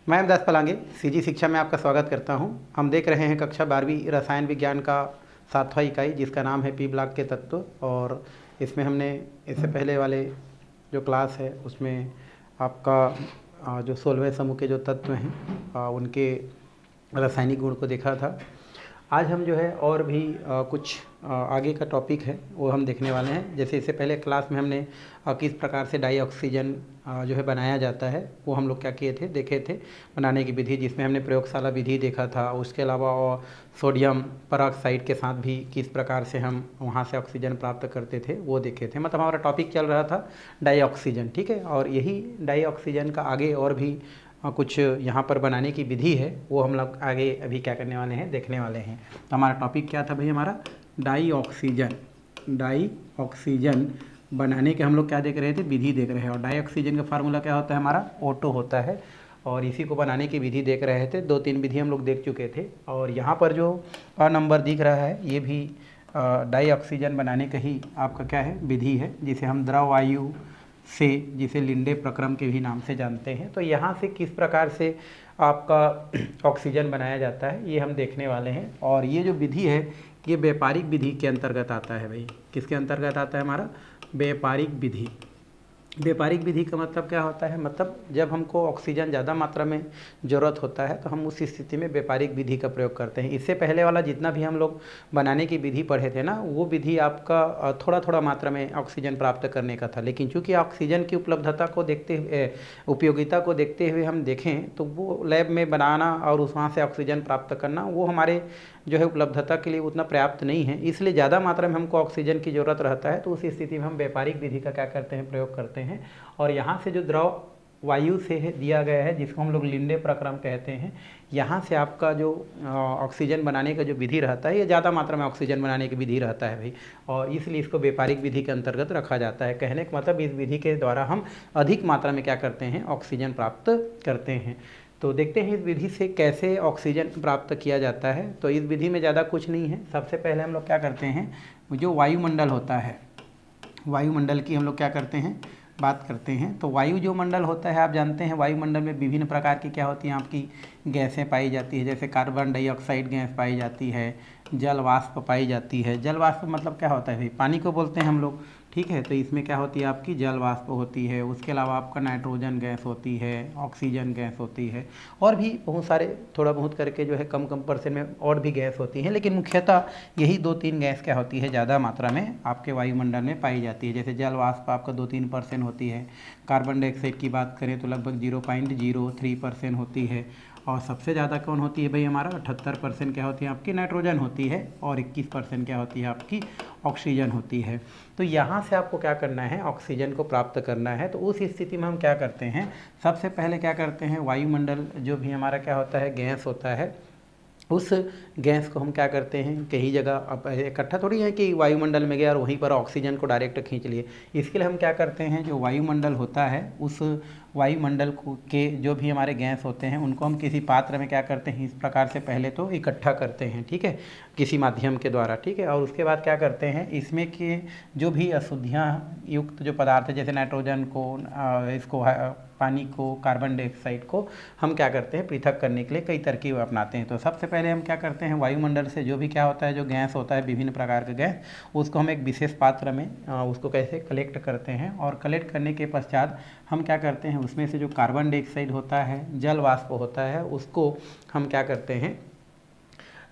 मैं अमदास पलांगे सीजी शिक्षा में आपका स्वागत करता हूं। हम देख रहे हैं कक्षा 12वीं रसायन विज्ञान का 7वां इकाई, जिसका नाम है पी ब्लॉक के तत्व। और इसमें हमने इससे पहले वाले जो क्लास है उसमें आपका जो 16वें समूह के जो तत्व हैं उनके रासायनिक गुण को देखा था। आज हम जो है और भी कुछ आगे का टॉपिक है वो हम देखने वाले हैं। जैसे इससे पहले क्लास में हमने किस प्रकार से डाई ऑक्सीजन जो है बनाया जाता है वो हम लोग क्या किए थे, देखे थे बनाने की विधि, जिसमें हमने प्रयोगशाला विधि देखा था। उसके अलावा सोडियम परऑक्साइड के साथ भी किस प्रकार से हम वहाँ से ऑक्सीजन प्राप्त करते थे वो देखे थे। मतलब हमारा टॉपिक चल रहा था डाई ऑक्सीजन, ठीक है। और यही डाई ऑक्सीजन का आगे और भी कुछ यहाँ पर बनाने की विधि है, वो हम लोग आगे अभी क्या करने वाले हैं, देखने वाले हैं। तो हमारा टॉपिक क्या था भाई, हमारा डाई ऑक्सीजन बनाने के हम लोग क्या देख रहे थे, विधि देख रहे हैं। और डाई ऑक्सीजन का फार्मूला क्या होता है, हमारा O2 होता है। और इसी को बनाने की विधि देख रहे थे। 2-3 विधि हम लोग देख चुके थे। और यहाँ पर जो नंबर दिख रहा है ये भी डाई ऑक्सीजन बनाने का ही आपका क्या है, विधि है, जिसे हम द्रव वायु से, जिसे लिंडे प्रक्रम के भी नाम से जानते हैं। तो यहाँ से किस प्रकार से आपका ऑक्सीजन बनाया जाता है ये हम देखने वाले हैं। और ये जो विधि है ये व्यापारिक विधि के अंतर्गत आता है भाई। किसके अंतर्गत आता है, हमारा व्यापारिक विधि। व्यापारिक विधि का मतलब क्या होता है, मतलब जब हमको ऑक्सीजन ज़्यादा मात्रा में ज़रूरत होता है तो हम उस स्थिति में व्यापारिक विधि का प्रयोग करते हैं। इससे पहले वाला जितना भी हम लोग बनाने की विधि पढ़े थे ना, वो विधि आपका थोड़ा थोड़ा मात्रा में ऑक्सीजन प्राप्त करने का था। लेकिन चूंकि ऑक्सीजन की उपलब्धता को देखते हुए, उपयोगिता को देखते हुए हम देखें तो वो लैब में बनाना और उस वहाँ से ऑक्सीजन प्राप्त करना वो हमारे जो है उपलब्धता के लिए उतना पर्याप्त नहीं है। इसलिए ज़्यादा मात्रा में हमको ऑक्सीजन की ज़रूरत रहता है, तो उस स्थिति में हम व्यापारिक विधि का क्या करते हैं, प्रयोग करते हैं। और यहाँ से जो द्रव वायु से दिया गया है, जिसको हम लोग लिंडे प्रक्रम कहते हैं, यहाँ से आपका जो ऑक्सीजन बनाने का जो विधि रहता है ये ज़्यादा मात्रा में ऑक्सीजन बनाने की विधि रहता है भाई। और इसलिए इसको व्यापारिक विधि के अंतर्गत रखा जाता है। कहने का मतलब इस विधि के द्वारा हम अधिक मात्रा में क्या करते हैं, ऑक्सीजन प्राप्त करते हैं। तो देखते हैं इस विधि से कैसे ऑक्सीजन प्राप्त किया जाता है। तो इस विधि में ज़्यादा कुछ नहीं है। सबसे पहले हम लोग क्या करते हैं, जो वायुमंडल होता है, वायुमंडल की हम लोग क्या करते हैं, बात करते हैं। तो वायु जो मंडल होता है, आप जानते हैं वायुमंडल में विभिन्न प्रकार की क्या होती हैं, आपकी गैसें पाई जाती है। जैसे कार्बन डाइऑक्साइड गैस पाई जाती है, जल वाष्प पाई जाती है। जल वाष्प मतलब क्या होता है भाई, पानी को बोलते हैं हम लोग, ठीक है। तो इसमें क्या होती है, आपकी जल वाष्प होती है। उसके अलावा आपका नाइट्रोजन गैस होती है, ऑक्सीजन गैस होती है, और भी बहुत सारे थोड़ा बहुत करके जो है कम कम परसेंट में और भी गैस होती है। लेकिन मुख्यतः यही 2-3 गैस क्या होती है, ज़्यादा मात्रा में आपके वायुमंडल में पाई जाती है। जैसे जल वाष्प आपका 2-3% होती है। कार्बन डाइऑक्साइड की बात करें तो लगभग 0.03% होती है। और सबसे ज़्यादा कौन होती है भाई, हमारा 78% क्या होती है, आपकी नाइट्रोजन होती है। और 21% क्या होती है, आपकी ऑक्सीजन होती है। तो यहाँ से आपको क्या करना है, ऑक्सीजन को प्राप्त करना है। तो उस स्थिति में हम क्या करते हैं, सबसे पहले क्या करते हैं, वायुमंडल जो भी हमारा क्या होता है, गैस होता है, उस गैस को हम क्या करते हैं, कई जगह अब इकट्ठा थोड़ी है कि वायुमंडल में गया और वहीं पर ऑक्सीजन को डायरेक्ट खींच लिए। इसके लिए हम क्या करते हैं, जो वायुमंडल होता है उस वायुमंडल को के जो भी हमारे गैस होते हैं उनको हम किसी पात्र में क्या करते हैं, इस प्रकार से पहले तो इकट्ठा करते हैं, ठीक है, किसी माध्यम के द्वारा, ठीक है। और उसके बाद क्या करते हैं, इसमें के जो भी अशुद्धियाँ युक्त जो पदार्थ है, जैसे नाइट्रोजन को, इसको पानी को, कार्बन डाइऑक्साइड को हम क्या करते हैं, पृथक करने के लिए कई तरकीब अपनाते हैं। तो सबसे पहले हम क्या करते हैं, वायुमंडल से जो भी क्या होता है, जो गैस होता है, विभिन्न प्रकार के गैस, उसको हम एक विशेष पात्र में उसको कैसे कलेक्ट करते हैं। और कलेक्ट करने के पश्चात हम क्या करते हैं, उसमें से जो कार्बन डाइऑक्साइड होता है, जल वाष्प होता है, उसको हम क्या करते हैं,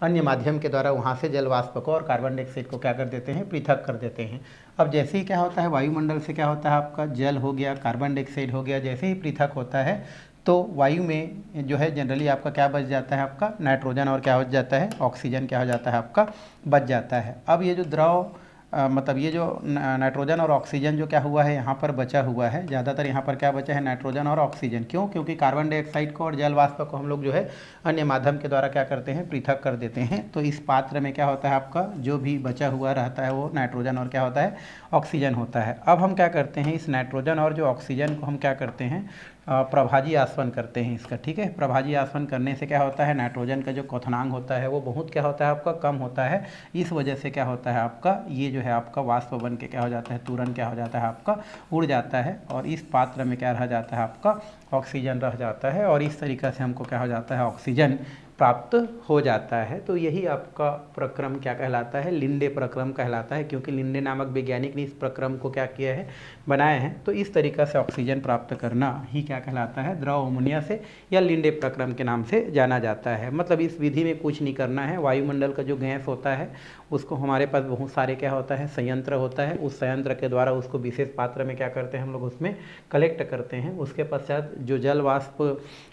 अन्य माध्यम के द्वारा वहाँ से जल वाष्प को और कार्बन डाइऑक्साइड को क्या कर देते हैं, पृथक कर देते हैं। अब जैसे ही क्या होता है, वायुमंडल से क्या होता है, आपका जल हो गया, कार्बन डाइऑक्साइड हो गया, जैसे ही पृथक होता है तो वायु में जो है जनरली आपका क्या बच जाता है, आपका नाइट्रोजन, और क्या हो जाता है, ऑक्सीजन क्या हो जाता है, आपका बच जाता है। अब ये जो द्रव मतलब ये जो नाइट्रोजन और ऑक्सीजन जो क्या हुआ है, यहाँ पर बचा हुआ है, ज़्यादातर यहाँ पर क्या बचा है, नाइट्रोजन और ऑक्सीजन। क्यों, क्योंकि कार्बन डाइऑक्साइड को और जल वाष्प को हम लोग जो है अन्य माध्यम के द्वारा क्या करते हैं, पृथक कर देते हैं। तो इस पात्र में क्या होता है, आपका जो भी बचा हुआ रहता है वो नाइट्रोजन और क्या होता है, ऑक्सीजन होता है। अब हम क्या करते हैं, इस नाइट्रोजन और जो ऑक्सीजन को हम क्या करते हैं, प्रभाजी आसवन करते हैं इसका, ठीक है। प्रभाजी आसवन करने से क्या होता है, नाइट्रोजन का जो क्वथनांक होता है वो बहुत क्या होता है, आपका कम होता है। इस वजह से क्या होता है, आपका ये जो है आपका वाष्प बन के क्या हो जाता है, तुरंत क्या हो जाता है, आपका उड़ जाता है। और इस पात्र में क्या रह जाता है, आपका ऑक्सीजन रह जाता है और इस तरीक़ा से हमको क्या हो जाता है, ऑक्सीजन प्राप्त हो जाता है। तो यही आपका प्रक्रम क्या कहलाता है, लिंडे प्रक्रम कहलाता है, क्योंकि लिंडे नामक वैज्ञानिक ने इस प्रक्रम को क्या किया है, बनाए हैं। तो इस तरीक़ा से ऑक्सीजन प्राप्त करना ही क्या कहलाता है, द्रव अमोनिया से या लिंडे प्रक्रम के नाम से जाना जाता है। मतलब इस विधि में कुछ नहीं करना है, वायुमंडल का जो गैस होता है उसको हमारे पास बहुत सारे क्या होता है, संयंत्र होता है, उस संयंत्र के द्वारा उसको विशेष पात्र में क्या करते हैं हम लोग, उसमें कलेक्ट करते हैं। उसके पश्चात जो जल वाष्प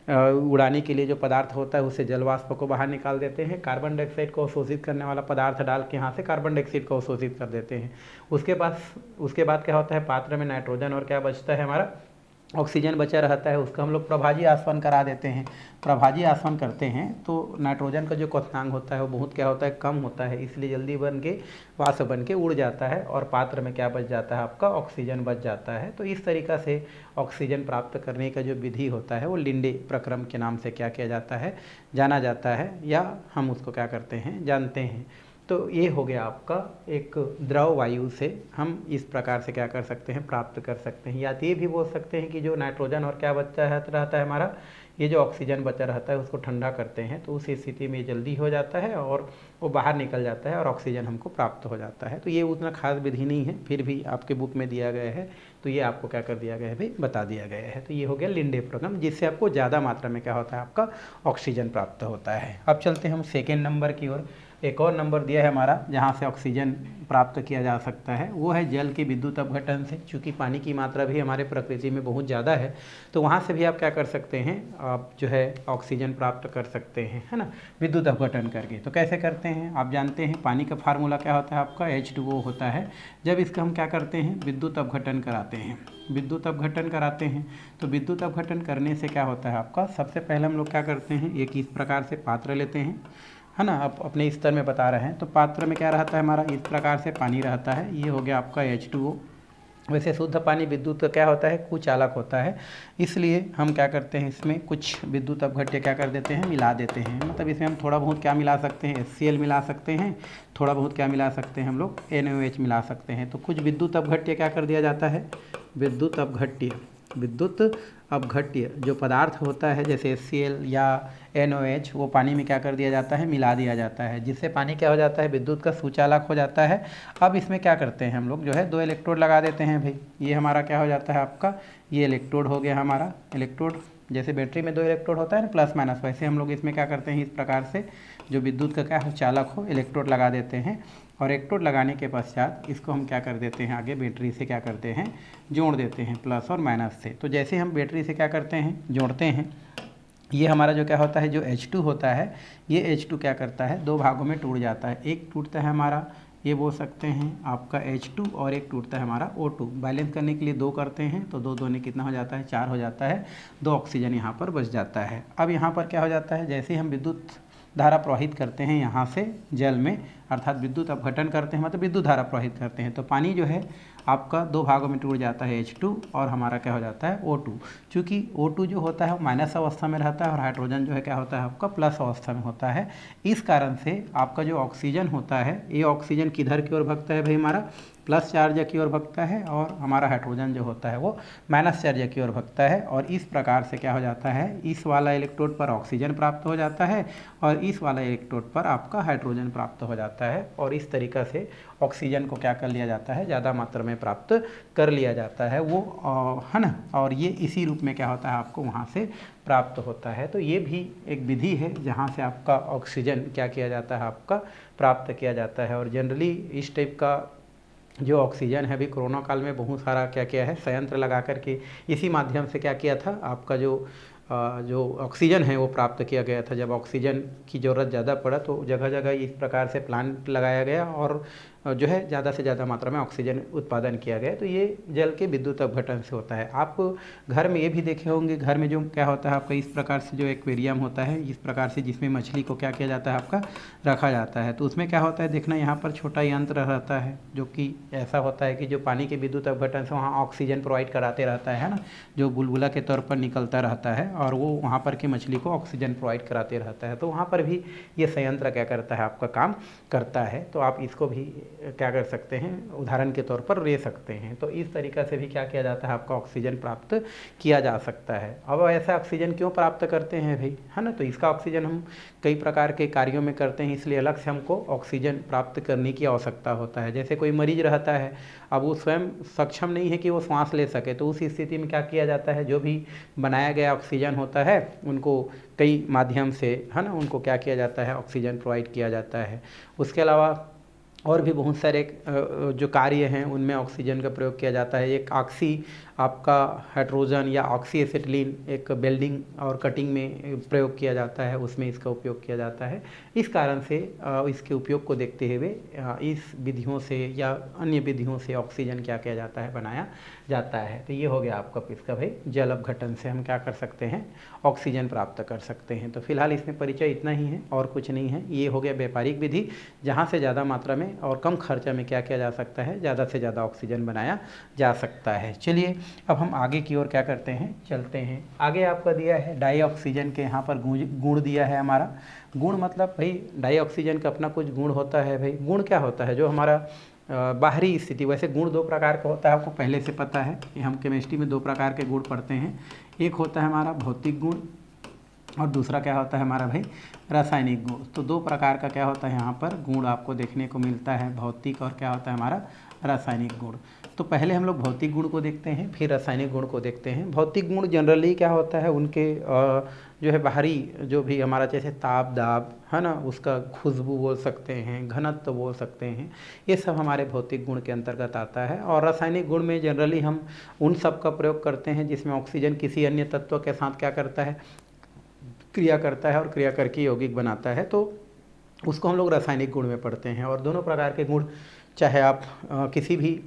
उड़ाने के लिए जो पदार्थ होता है उससे जल वाष्प को बाहर निकाल देते हैं, कार्बन डाइऑक्साइड को अवशोषित करने वाला पदार्थ डाल के यहाँ से कार्बन डाइऑक्साइड को अवशोषित कर देते हैं। उसके बाद क्या होता है, पात्र में नाइट्रोजन और क्या बचता है, हमारा ऑक्सीजन बचा रहता है। उसका हम लोग प्रभाजी आसवन करा देते हैं। प्रभाजी आसवन करते हैं तो नाइट्रोजन का जो क्वथनांक होता है वो बहुत क्या होता है, कम होता है, इसलिए जल्दी बन के वाष्प बन के उड़ जाता है और पात्र में क्या बच जाता है, आपका ऑक्सीजन बच जाता है। तो इस तरीक़ा से ऑक्सीजन प्राप्त करने का जो विधि होता है वो लिंडे प्रक्रम के नाम से क्या किया जाता है, जाना जाता है, या हम उसको क्या करते हैं, जानते हैं। तो ये हो गया आपका एक द्रव वायु से हम इस प्रकार से क्या कर सकते हैं, प्राप्त कर सकते हैं। या तो ये भी बोल सकते हैं कि जो नाइट्रोजन और क्या बचा रहता है हमारा, ये जो ऑक्सीजन बचा रहता है उसको ठंडा करते हैं तो उस स्थिति में जल्दी हो जाता है और वो बाहर निकल जाता है और ऑक्सीजन हमको प्राप्त हो जाता है। तो ये उतना खास विधि नहीं है, फिर भी आपके बुक में दिया गया है तो ये आपको क्या कर दिया गया है भाई, बता दिया गया है। तो ये हो गया लिंडे प्रक्रम, जिससे आपको ज़्यादा मात्रा में क्या होता है, आपका ऑक्सीजन प्राप्त होता है। अब चलते हैं हम सेकेंड नंबर की ओर। एक और नंबर दिया है हमारा जहाँ से ऑक्सीजन प्राप्त किया जा सकता है, वो है जल के विद्युत अपघटन से। चूँकि पानी की मात्रा भी हमारे प्रकृति में बहुत ज़्यादा है तो वहाँ से भी आप क्या कर सकते हैं, आप जो है ऑक्सीजन प्राप्त कर सकते हैं, है ना, विद्युत अपघटन करके। तो कैसे करते हैं, आप जानते हैं पानी का फार्मूला क्या होता है, आपका H2O होता है। जब इसका हम क्या करते हैं, विद्युत अपघटन कराते हैं, विद्युत अपघटन कराते हैं तो विद्युत अपघटन करने से क्या होता है आपका, सबसे पहले हम लोग क्या करते हैं, एक इस प्रकार से पात्र लेते हैं, है ना, आप अपने स्तर में बता रहे हैं। तो पात्र में क्या रहता है हमारा, इस प्रकार से पानी रहता है, ये हो गया आपका H2O। वैसे शुद्ध पानी विद्युत का क्या होता है, कुचालक होता है, इसलिए हम क्या करते हैं, इसमें कुछ विद्युत अपघट्य क्या कर देते हैं, मिला देते हैं। मतलब इसमें हम थोड़ा बहुत क्या मिला सकते हैं, HCl मिला सकते हैं, थोड़ा बहुत क्या मिला सकते हैं हम लोग, NaOH मिला सकते हैं। तो कुछ विद्युत अपघट्य क्या कर दिया जाता है, विद्युत अपघट्य जो पदार्थ होता है जैसे HCl या NaOH, वो पानी में क्या कर दिया जाता है, मिला दिया जाता है, जिससे पानी क्या हो जाता है, विद्युत का सुचालक हो जाता है। अब इसमें क्या करते हैं हम लोग, जो है 2 इलेक्ट्रोड लगा देते हैं भाई। ये हमारा क्या हो जाता है आपका, ये इलेक्ट्रोड हो गया हमारा, इलेक्ट्रोड जैसे बैटरी में 2 इलेक्ट्रोड होता है ना, प्लस माइनस, वैसे हम लोग इसमें क्या करते हैं, इस प्रकार से जो विद्युत का क्या हो, चालक हो, इलेक्ट्रोड लगा देते हैं। और इलेक्ट्रोड लगाने के पश्चात इसको हम क्या कर देते हैं, आगे बैटरी से क्या करते हैं, जोड़ देते हैं, प्लस और माइनस से। तो जैसे हम बैटरी से क्या करते हैं, जोड़ते हैं, ये हमारा जो क्या होता है, जो H2 होता है, ये H2 क्या करता है, 2 भागों में टूट जाता है। एक टूटता है हमारा, ये बोल सकते हैं आपका H2, और एक टूटता है हमारा O2। बैलेंस करने के लिए 2 करते हैं तो 2 दूनी कितना हो जाता है, 4 हो जाता है, 2 ऑक्सीजन यहाँ पर बच जाता है। अब यहाँ पर क्या हो जाता है, जैसे हम विद्युत धारा प्रवाहित करते हैं यहाँ से जल में, अर्थात विद्युत अपघटन करते हैं, मतलब विद्युत धारा प्रवाहित करते हैं, तो पानी जो है आपका 2 भागों में टूट जाता है, H2, और हमारा क्या हो जाता है, O2। चूँकि O2 जो होता है वो माइनस अवस्था में रहता है और हाइड्रोजन जो है क्या होता है आपका, प्लस अवस्था में होता है। इस कारण से आपका जो ऑक्सीजन होता है, ये ऑक्सीजन किधर की ओर भगता है भाई, हमारा प्लस चार्ज की ओर भगता है, और हमारा हाइड्रोजन जो होता है वो माइनस चार्ज की ओर भगता है। और इस प्रकार से क्या हो जाता है, इस वाला इलेक्ट्रोड पर ऑक्सीजन प्राप्त हो जाता है और इस वाला इलेक्ट्रोड पर आपका हाइड्रोजन प्राप्त हो जाता है। और इस तरीक़ा से ऑक्सीजन को क्या कर लिया जाता है, ज़्यादा मात्रा में प्राप्त कर लिया जाता है वो, है ना। और ये इसी रूप में क्या होता है, आपको वहाँ से प्राप्त होता है। तो ये भी एक विधि है जहाँ से आपका ऑक्सीजन क्या किया जाता है, आपका प्राप्त किया जाता है। और जनरली इस टाइप का जो ऑक्सीजन है, अभी कोरोना काल में बहुत सारा क्या किया है, संयंत्र लगा करके इसी माध्यम से क्या किया था, आपका जो ऑक्सीजन है वो प्राप्त किया गया था। जब ऑक्सीजन की ज़रूरत ज़्यादा पड़ा तो जगह जगह इस प्रकार से प्लांट लगाया गया और जो है ज़्यादा से ज़्यादा मात्रा में ऑक्सीजन उत्पादन किया गया। तो ये जल के विद्युत अपघटन से होता है। आप घर में ये भी देखे होंगे, घर में जो क्या होता है आपका, इस प्रकार से जो एक्वेरियम होता है, इस प्रकार से जिसमें मछली को क्या किया जाता है, आपका रखा जाता है। तो उसमें क्या होता है, देखना यहाँ पर छोटा यंत्र रहता है जो कि ऐसा होता है कि जो पानी के विद्युत अपघटन से वहाँ ऑक्सीजन प्रोवाइड कराते रहता है ना, जो बुलबुला के तौर पर निकलता रहता है और वो वहाँ पर की मछली को ऑक्सीजन प्रोवाइड कराते रहता है। तो वहाँ पर भी ये संयंत्र क्या करता है, आपका काम करता है। तो आप इसको भी क्या कर सकते हैं, उदाहरण के तौर पर ले सकते हैं। तो इस तरीक़ा से भी क्या किया जाता है, आपका ऑक्सीजन प्राप्त किया जा सकता है। अब ऐसा ऑक्सीजन क्यों प्राप्त करते हैं भाई, है ना, तो इसका ऑक्सीजन हम कई प्रकार के कार्यों में करते हैं, इसलिए अलग से हमको ऑक्सीजन प्राप्त करने की आवश्यकता होता है। जैसे कोई मरीज रहता है, अब वो स्वयं सक्षम नहीं है कि वो सांस ले सके, तो उस स्थिति में क्या किया जाता है, जो भी बनाया गया ऑक्सीजन होता है उनको कई माध्यम से, है ना, उनको क्या किया जाता है, ऑक्सीजन प्रोवाइड किया जाता है। उसके अलावा और भी बहुत सारे जो कार्य हैं उनमें ऑक्सीजन का प्रयोग किया जाता है। एक ऑक्सी आपका हाइड्रोजन या ऑक्सी एसिटिलीन एक वेल्डिंग और कटिंग में प्रयोग किया जाता है, उसमें इसका उपयोग किया जाता है। इस कारण से इसके उपयोग को देखते हुए इस विधियों से या अन्य विधियों से ऑक्सीजन क्या किया जाता है, बनाया जाता है। तो ये हो गया आपका इसका भाई, जल अपघटन से हम क्या कर सकते हैं, ऑक्सीजन प्राप्त कर सकते हैं। तो फिलहाल इसमें परिचय इतना ही है और कुछ नहीं है। ये हो गया व्यापारिक विधि, जहाँ से ज़्यादा मात्रा में और कम खर्चा में क्या किया जा सकता है, ज़्यादा से ज़्यादा ऑक्सीजन बनाया जा सकता है। चलिए अब हम आगे की ओर क्या करते हैं, चलते हैं। आगे आपका दिया है डाई ऑक्सीजन के, यहाँ पर गुण दिया है हमारा। गुण मतलब भाई डाई ऑक्सीजन का अपना कुछ गुण होता है भाई। गुण क्या होता है, जो हमारा बाहरी स्थिति, वैसे गुण दो प्रकार का होता है, आपको पहले से पता है कि हम केमिस्ट्री में दो प्रकार के गुण पढ़ते हैं। एक होता है हमारा भौतिक गुण और दूसरा क्या होता है हमारा भाई, रासायनिक गुण। तो दो प्रकार का क्या होता है यहाँ पर गुण आपको देखने को मिलता है, भौतिक और क्या होता है हमारा रासायनिक गुण। तो पहले हम लोग भौतिक गुण को देखते हैं, फिर रासायनिक गुण को देखते हैं। भौतिक गुण जनरली क्या होता है, उनके जो है बाहरी जो भी हमारा जैसे ताप दाब, है ना, उसका खुशबू बोल सकते हैं, घनत्व बोल सकते हैं, ये सब हमारे भौतिक गुण के अंतर्गत आता है। और रासायनिक गुण में जनरली हम उन सब का प्रयोग करते हैं जिसमें ऑक्सीजन किसी अन्य तत्व के साथ क्या करता है, क्रिया करता है और क्रिया करके यौगिक बनाता है, तो उसको हम लोग रासायनिक गुण में पढ़ते हैं। और दोनों प्रकार के गुण, चाहे आप किसी भी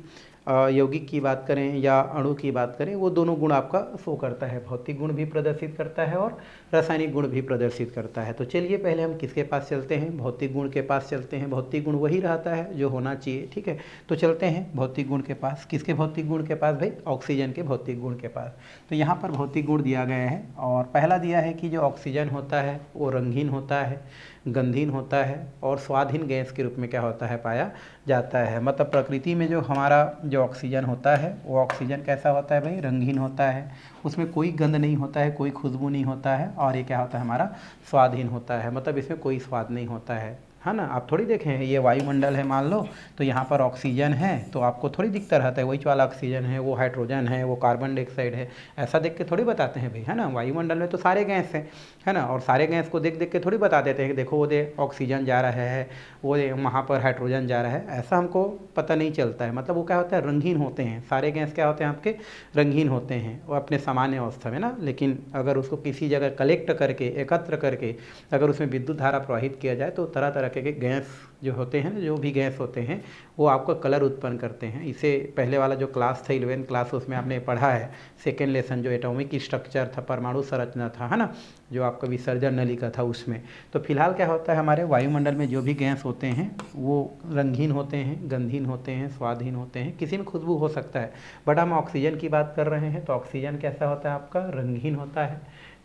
यौगिक की बात करें या अणु की बात करें, वो दोनों गुण आपका शो करता है, भौतिक गुण भी प्रदर्शित करता है और रासायनिक गुण भी प्रदर्शित करता है। तो चलिए पहले हम किसके पास चलते हैं, भौतिक गुण के पास चलते हैं। भौतिक गुण वही रहता है जो होना चाहिए, ठीक है। तो चलते हैं भौतिक गुण के पास। किसके भौतिक गुण के पास भाई, ऑक्सीजन के भौतिक गुण के पास। तो यहाँ पर भौतिक गुण दिया गया है और पहला दिया है कि जो ऑक्सीजन होता है वो रंगीन होता है, गंधहीन होता है और स्वादहीन गैस के रूप में क्या होता है, पाया जाता है। मतलब प्रकृति में जो हमारा जो ऑक्सीजन होता है वो ऑक्सीजन कैसा होता है भाई, रंगीन होता है, उसमें कोई गंध नहीं होता है, कोई खुशबू नहीं होता है, और ये क्या होता है हमारा स्वादहीन होता है, मतलब इसमें कोई स्वाद नहीं होता है ना। आप थोड़ी देखें ये वायुमंडल है मान लो, तो यहाँ पर ऑक्सीजन है तो आपको थोड़ी दिखता रहता है वही वाला ऑक्सीजन है, वो हाइड्रोजन है, वो कार्बन डाइऑक्साइड है, ऐसा देख के थोड़ी बताते हैं भाई, है ना। वायुमंडल में तो सारे गैस हैं, है ना, और सारे गैस को देख देख के थोड़ी बता देते हैं कि देखो वो दे ऑक्सीजन जा रहा है, वो वहाँ पर हाइड्रोजन जा रहा है, ऐसा हमको पता नहीं चलता है। मतलब वो क्या होता है, रंगीन होते हैं, सारे गैस क्या होते हैं आपके, रंगीन होते हैं वो अपने सामान्य अवस्था में ना। लेकिन अगर उसको किसी जगह कलेक्ट करके, एकत्र करके अगर उसमें विद्युत धारा प्रवाहित किया जाए तो तरह तरह के गैस जो होते हैं, जो भी गैस होते हैं वो आपको कलर उत्पन्न करते हैं। इसे पहले वाला जो क्लास था 11th क्लास, उसमें आपने पढ़ा है, सेकेंड लेसन जो एटॉमिक स्ट्रक्चर था, परमाणु संरचना था, है ना, जो आपका विसर्जन नलिका था उसमें। तो फिलहाल क्या होता है, हमारे वायुमंडल में जो भी गैस होते हैं वो रंगीन होते हैं, गंधहीन होते हैं, स्वादहीन होते हैं, किसी में खुशबू हो सकता है। बट हम ऑक्सीजन की बात कर रहे हैं तो ऑक्सीजन कैसा होता है आपका, रंगीन होता है,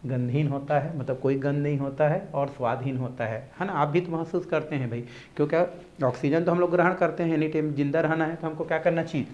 गंधहीन होता है, मतलब कोई गंध नहीं होता है, और स्वादहीन होता है ना। आप भी तो महसूस करते हैं भाई, क्योंकि ऑक्सीजन तो हम लोग ग्रहण करते हैं, एनी टाइम जिंदा रहना है तो हमको क्या करना चाहिए,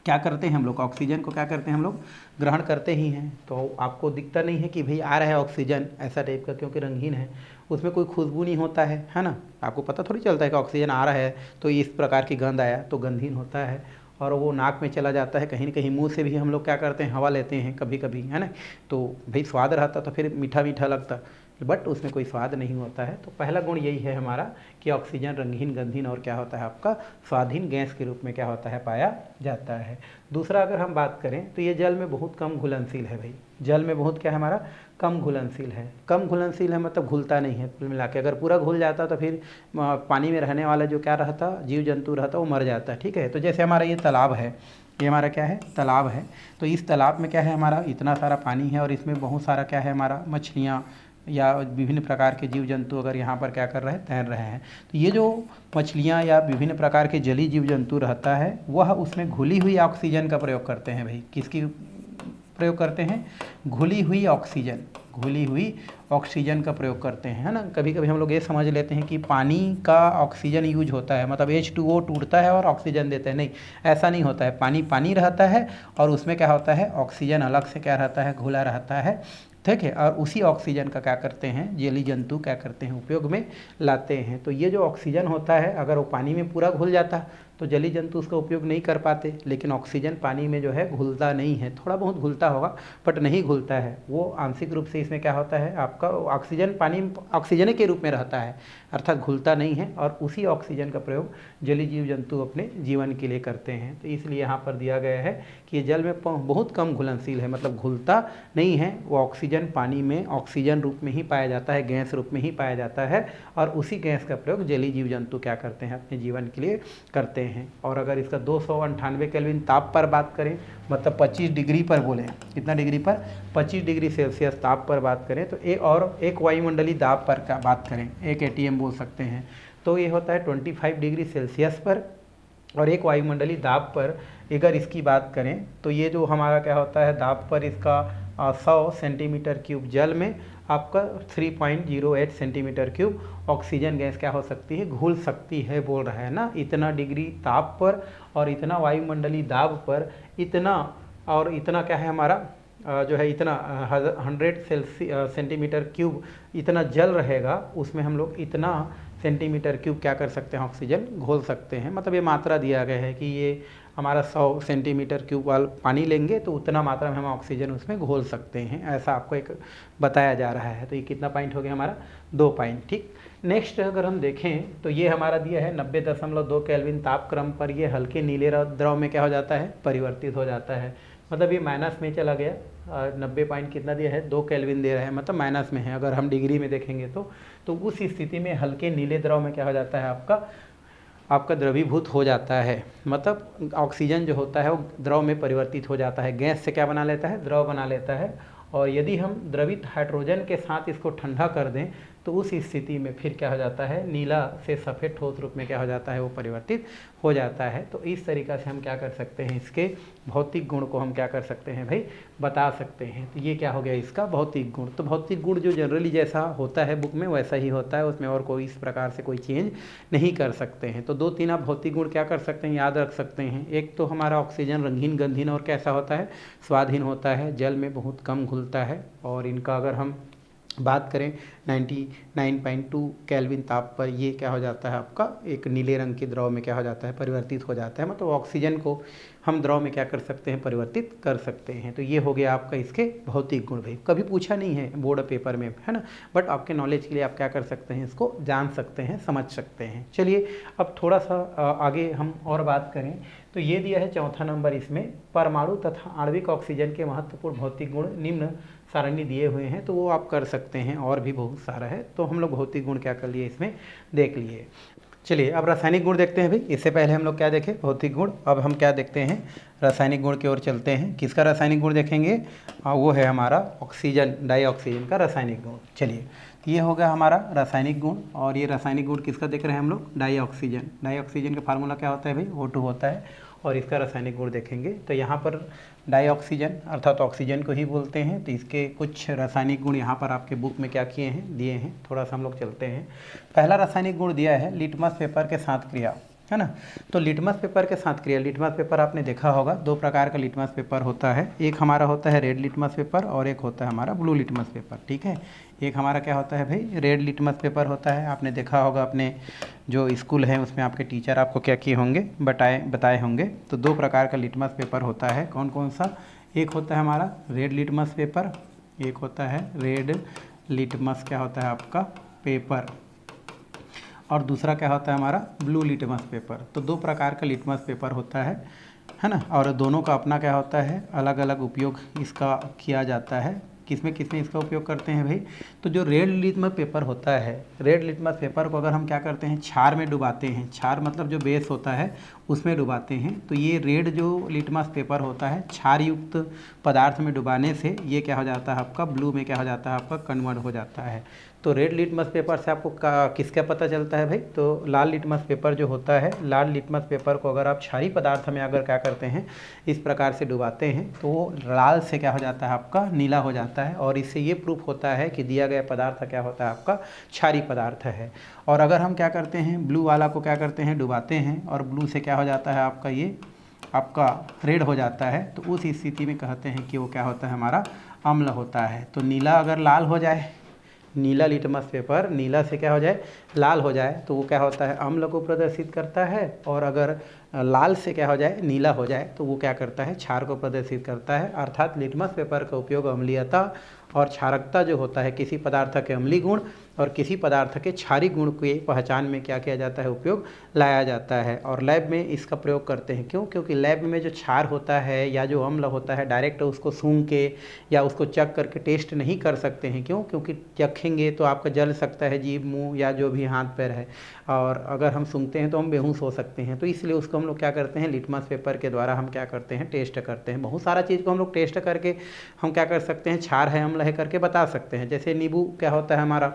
क्या करते हैं हम लोग, ऑक्सीजन को क्या करते हैं हम लोग, ग्रहण करते ही हैं। तो आपको दिखता नहीं है कि भाई आ रहा है ऑक्सीजन ऐसा टाइप का, क्योंकि रंगीन है, उसमें कोई खुशबू नहीं होता है ना। आपको पता थोड़ी चलता है कि ऑक्सीजन आ रहा है तो इस प्रकार की गंध आया, तो गंधहीन होता है और वो नाक में चला जाता है, कहीं न कहीं मुंह से भी हम लोग क्या करते हैं, हवा लेते हैं कभी कभी, है ना। तो भाई स्वाद रहता तो फिर मीठा मीठा लगता, बट उसमें कोई स्वाद नहीं होता है। तो पहला गुण यही है हमारा कि ऑक्सीजन रंगीन, गंधहीन और क्या होता है आपका, स्वादहीन गैस के रूप में क्या होता है, पाया जाता है। दूसरा अगर हम बात करें तो ये जल में बहुत कम घुलनशील है भाई, जल में बहुत क्या है हमारा, कम घुलनशील है। कम घुलनशील है मतलब घुलता नहीं है कुल मिला के, अगर पूरा घुल जाता तो फिर पानी में रहने वाला जो क्या रहता, जीव जंतु रहता, वो मर जाता, ठीक है। तो जैसे हमारा ये तालाब है, ये हमारा क्या है, तालाब है, तो इस तालाब में क्या है हमारा, इतना सारा पानी है और इसमें बहुत सारा क्या है हमारा, मछलियाँ या विभिन्न प्रकार के जीव जंतु अगर यहाँ पर क्या कर रहे हैं, तैर रहे हैं। तो ये जो मछलियाँ या विभिन्न प्रकार के जलीय जीव जंतु रहता है, वह उसमें घुली हुई ऑक्सीजन का प्रयोग करते हैं भाई। किसकी प्रयोग करते हैं, घुली हुई ऑक्सीजन, घुली हुई ऑक्सीजन का प्रयोग करते हैं, है ना। कभी कभी हम लोग ये समझ लेते हैं कि पानी का ऑक्सीजन यूज होता है, मतलब H2O टूटता है और ऑक्सीजन देते हैं, नहीं, ऐसा नहीं होता है। पानी पानी रहता है और उसमें क्या होता है, ऑक्सीजन अलग से क्या रहता है, घुला रहता है, ठीक है। और उसी ऑक्सीजन का क्या करते हैं जलीय जंतु क्या करते हैं, उपयोग में लाते हैं। तो ये जो ऑक्सीजन होता है अगर वो पानी में पूरा घुल जाता तो जलीय जंतु उसका उपयोग नहीं कर पाते, लेकिन ऑक्सीजन पानी में जो है घुलता नहीं है, थोड़ा बहुत घुलता होगा बट नहीं घुलता है, वो आंशिक रूप से इसमें क्या होता है आपका ऑक्सीजन पानी ऑक्सीजन के रूप में रहता है, अर्थात घुलता नहीं है। और उसी ऑक्सीजन का प्रयोग जलीय जीव जंतु अपने जीवन के लिए करते हैं। तो इसलिए यहाँ पर दिया गया है कि ये जल में बहुत कम घुलनशील है, मतलब घुलता नहीं है, वो ऑक्सीजन पानी में ऑक्सीजन रूप में ही पाया जाता है, गैस रूप में ही पाया जाता है, और उसी गैस का प्रयोग जलीय जीव जंतु क्या करते हैं, अपने जीवन के लिए करते हैं। और अगर इसका 298 केल्विन ताप पर बात करें, मतलब 25 डिग्री पर बोलें, कितना डिग्री पर, 25 डिग्री सेल्सियस ताप पर बात करें, तो एक वायुमंडलीय दाब पर का बात करें, एक ATM बोल सकते हैं, तो ये होता है 25 डिग्री सेल्सियस पर। और एक वायुमंडलीय दाब पर अगर इसकी बात करें तो ये जो हमारा क्या होता है, दाब पर इसका 100 सेंटीमीटर क्यूब जल में आपका 3.08 सेंटीमीटर क्यूब ऑक्सीजन गैस क्या हो सकती है, घुल सकती है, बोल रहा है ना। इतना डिग्री ताप पर और इतना वायुमंडलीय दाब पर इतना, और इतना क्या है हमारा जो है इतना 100 सेंटीमीटर क्यूब इतना जल रहेगा, उसमें हम लोग इतना सेंटीमीटर क्यूब क्या कर सकते हैं, ऑक्सीजन घोल सकते हैं। मतलब ये मात्रा दिया गया है कि ये हमारा 100 सेंटीमीटर क्यूब वाला पानी लेंगे तो उतना मात्रा में हम ऑक्सीजन उसमें घोल सकते हैं, ऐसा आपको एक बताया जा रहा है। तो ये कितना पॉइंट हो गया हमारा, 2 पॉइंट, ठीक। नेक्स्ट अगर हम देखें तो ये हमारा दिया है 90.2 केल्विन ताप क्रम पर ये हल्के नीले द्रव में क्या हो जाता है, परिवर्तित हो जाता है। मतलब ये माइनस में चला गया, 90 पॉइंट कितना दिया है, 2 केल्विन दे रहा है, मतलब माइनस में है। अगर हम डिग्री में देखेंगे तो उस स्थिति में हल्के नीले द्रव में क्या हो जाता है, आपका द्रवीभूत हो जाता है, मतलब ऑक्सीजन जो होता है वो द्रव में परिवर्तित हो जाता है, गैस से क्या बना लेता है, द्रव बना लेता है। और यदि हम द्रवित हाइड्रोजन के साथ इसको ठंडा कर दें तो उस स्थिति में फिर क्या हो जाता है, नीला से सफ़ेद ठोस रूप में क्या हो जाता है, वो परिवर्तित हो जाता है। तो इस तरीक़ा से हम क्या कर सकते हैं, इसके भौतिक गुण को हम क्या कर सकते हैं भाई, बता सकते हैं। तो ये क्या हो गया इसका भौतिक गुण। तो भौतिक गुण जो जनरली जैसा होता है बुक में वैसा ही होता है, उसमें और कोई इस प्रकार से कोई चेंज नहीं कर सकते हैं। तो 2-3 आप भौतिक गुण क्या कर सकते हैं, याद रख सकते हैं। एक तो हमारा ऑक्सीजन रंगीन गंधीन और कैसा होता है, स्वादहीन होता है, जल में बहुत कम घुलता है। और इनका अगर हम बात करें 99.2 केल्विन ताप पर ये क्या हो जाता है, आपका एक नीले रंग के द्रव में क्या हो जाता है, परिवर्तित हो जाता है। मतलब ऑक्सीजन को हम द्रव में क्या कर सकते हैं, परिवर्तित कर सकते हैं। तो ये हो गया आपका इसके भौतिक गुण। भाई कभी पूछा नहीं है बोर्ड पेपर में, है ना, बट आपके नॉलेज के लिए आप क्या कर सकते हैं, इसको जान सकते हैं, समझ सकते हैं। चलिए अब थोड़ा सा आगे हम और बात करें तो ये दिया है चौथा नंबर, इसमें परमाणु तथा आणविक ऑक्सीजन के महत्वपूर्ण भौतिक गुण निम्न सारणी दिए हुए हैं, तो वो आप कर सकते हैं, और भी बहुत सारा है। तो हम लोग भौतिक गुण क्या कर लिए, इसमें देख लिए। चलिए अब रासायनिक गुण देखते हैं भाई। इससे पहले हम लोग क्या देखें, भौतिक गुण। अब हम क्या देखते हैं, रासायनिक गुण की ओर चलते हैं। किसका रासायनिक गुण देखेंगे, वो है हमारा ऑक्सीजन डाइऑक्सीजन का रासायनिक गुण। चलिए ये हो गया हमारा रासायनिक गुण। और ये रासायनिक गुण किसका देख रहे हैं हम लोग, डाइऑक्सीजन। डाइऑक्सीजन का फार्मूला क्या होता है भाई, O2 होता है। और इसका रासायनिक गुण देखेंगे तो यहाँ पर डाइऑक्सीजन अर्थात ऑक्सीजन को ही बोलते हैं। तो इसके कुछ रासायनिक गुण यहाँ पर आपके बुक में क्या किए हैं, दिए हैं। थोड़ा सा हम लोग चलते हैं। पहला रासायनिक गुण दिया है लिटमस पेपर के साथ क्रिया, है ना। तो लिटमस पेपर के साथ क्रिया, लिटमस पेपर आपने देखा होगा, 2 प्रकार का लिटमस पेपर होता है। एक हमारा होता है रेड लिटमस पेपर और एक होता है हमारा ब्लू लिटमस पेपर, ठीक है। एक हमारा क्या होता है भाई, रेड लिटमस पेपर होता है। आपने देखा होगा अपने जो स्कूल है उसमें आपके टीचर आपको क्या किए होंगे, बताए होंगे। तो 2 प्रकार का लिटमस पेपर होता है। कौन कौन सा, एक होता है हमारा रेड लिटमस पेपर, एक होता है रेड लिटमस क्या होता है आपका पेपर, और दूसरा क्या होता है हमारा ब्लू लिटमस पेपर। तो 2 प्रकार का लिटमस पेपर होता है ना। और दोनों का अपना क्या होता है, अलग अलग उपयोग इसका किया जाता है। किसमें किसमें इसका उपयोग करते हैं भाई, तो जो रेड लिटमस पेपर होता है, रेड लिटमस पेपर को अगर हम क्या करते हैं, क्षार में डुबाते हैं। क्षार मतलब जो बेस होता है उसमें डुबाते हैं। तो ये रेड जो लिटमस पेपर होता है, क्षार युक्त पदार्थ में डुबाने से ये क्या हो जाता है आपका, ब्लू में क्या हो जाता है आपका, कन्वर्ट हो जाता है। तो रेड लिटमस पेपर से आपको किसका पता चलता है भाई, तो लाल लिटमस पेपर जो होता है, लाल लिटमस पेपर को अगर आप क्षारीय पदार्थ में अगर क्या करते हैं, इस प्रकार से डुबाते हैं तो वो लाल से क्या हो जाता है आपका, नीला हो जाता जाता है और इससे ये प्रूफ होता है कि दिया गया पदार्थ क्या होता है, आपका क्षारीय पदार्थ है। और अगर हम क्या करते हैं, ब्लू वाला को क्या करते हैं, डुबाते हैं और ब्लू से क्या हो जाता है आपका, ये आपका रेड हो जाता है, तो उस स्थिति में कहते हैं कि वो क्या होता है, हमारा अम्ल होता है। तो नीला अगर लाल हो जाए, नीला लिटमस पेपर नीला से क्या हो जाए, लाल हो जाए, तो वो क्या होता है, अम्ल को प्रदर्शित करता है। और अगर लाल से क्या हो जाए, नीला हो जाए, तो वो क्या करता है, क्षार को प्रदर्शित करता है। अर्थात लिटमस पेपर का उपयोग अम्लीयता और क्षारकता जो होता है किसी पदार्थ के अम्लीय गुण और किसी पदार्थ के क्षारीय गुण की पहचान में क्या किया जाता है, उपयोग लाया जाता है। और लैब में इसका प्रयोग करते हैं, क्यों, क्योंकि लैब में जो क्षार होता है या जो अम्ल होता है डायरेक्ट उसको सूंघ के या उसको चख करके टेस्ट नहीं कर सकते हैं। क्यों, क्योंकि चखेंगे तो आपका जल सकता है जीभ, मुंह या जो भी हाथ पैर है, और अगर हम सूंघते हैं तो हम बेहोश हो सकते हैं। तो इसलिए उसको हम लोग क्या करते हैं, लिटमस पेपर के द्वारा हम क्या करते हैं, टेस्ट करते हैं। बहुत सारा चीज़ को हम लोग टेस्ट करके हम क्या कर सकते हैं, क्षार है अम्ल है करके बता सकते हैं। जैसे नींबू क्या होता है, हमारा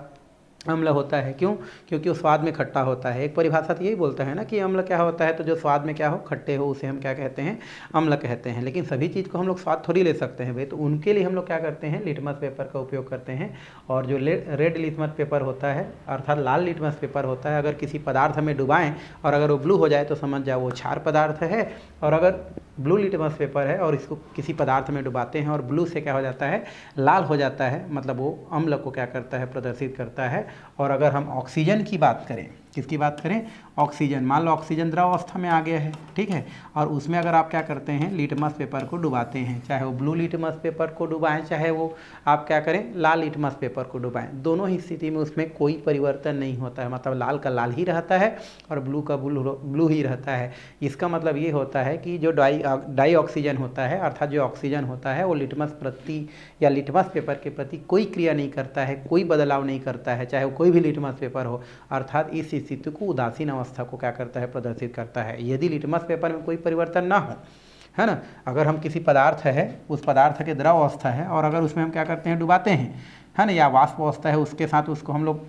अम्ल होता है, क्यों, क्योंकि वो स्वाद में खट्टा होता है। एक परिभाषा तो यही बोलता है ना कि अम्ल क्या होता है, तो जो स्वाद में क्या हो, खट्टे हो, उसे हम क्या कहते हैं, अम्ल कहते हैं। लेकिन सभी चीज़ को हम लोग स्वाद थोड़ी ले सकते हैं भाई, तो उनके लिए हम लोग क्या करते हैं, लिटमस पेपर का उपयोग करते हैं। और जो रेड लिटमस पेपर होता है अर्थात लाल लिटमस पेपर होता है, अगर किसी पदार्थ में डुबाएं और अगर वो ब्लू हो जाए तो समझ जाओ वो क्षार पदार्थ है। और अगर ब्लू लिटमस पेपर है और इसको किसी पदार्थ में डुबाते हैं और ब्लू से क्या हो जाता है, लाल हो जाता है, मतलब वो अम्ल को क्या करता है, प्रदर्शित करता है। और अगर हम ऑक्सीजन की बात करें, किसकी बात करें, ऑक्सीजन, मान लो ऑक्सीजन द्रव अवस्था में आ गया है, ठीक है, और उसमें अगर आप क्या करते हैं, लिटमस पेपर को डुबाते हैं, चाहे वो ब्लू लिटमस पेपर को डुबाएं, चाहे वो आप क्या करें, लाल लिटमस पेपर को डुबाएं, दोनों ही स्थिति में उसमें कोई परिवर्तन नहीं होता है। मतलब लाल का लाल ही रहता है और ब्लू का ब्लू ही रहता है। इसका मतलब ये होता है कि जो डाई ऑक्सीजन होता है, अर्थात जो ऑक्सीजन होता है वो लिटमस प्रति या लिटमस पेपर के प्रति कोई क्रिया नहीं करता है, कोई बदलाव नहीं करता है, चाहे वो कोई भी लिटमस पेपर हो। अर्थात इस स्थिति को उदासीन अवस्था को क्या करता है, प्रदर्शित करता है। यदि लिटमस पेपर में कोई परिवर्तन ना हो, है ना, अगर हम किसी पदार्थ है, उस पदार्थ के द्रव अवस्था है और अगर उसमें हम क्या करते हैं, डुबाते हैं, है ना, या वाष्प अवस्था है, उसके साथ उसको हम लोग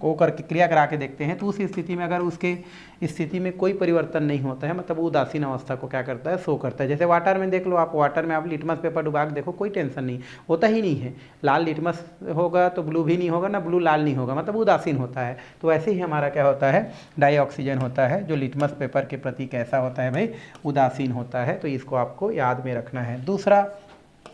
को करके क्रिया करा के देखते हैं, तो उस स्थिति में अगर उसके स्थिति में कोई परिवर्तन नहीं होता है, मतलब वो उदासीन अवस्था को क्या करता है, शो करता है। जैसे वाटर में देख लो आप, वाटर में आप लिटमस पेपर डुबा के देखो, कोई टेंशन नहीं होता ही नहीं है। लाल लिटमस होगा तो ब्लू भी नहीं होगा ना, ब्लू लाल नहीं होगा, मतलब उदासीन होता है। तो ऐसे ही हमारा क्या होता है, डाई ऑक्सीजन होता है, जो लिटमस पेपर के प्रति कैसा होता है भाई, उदासीन होता है। तो इसको आपको याद में रखना है। दूसरा,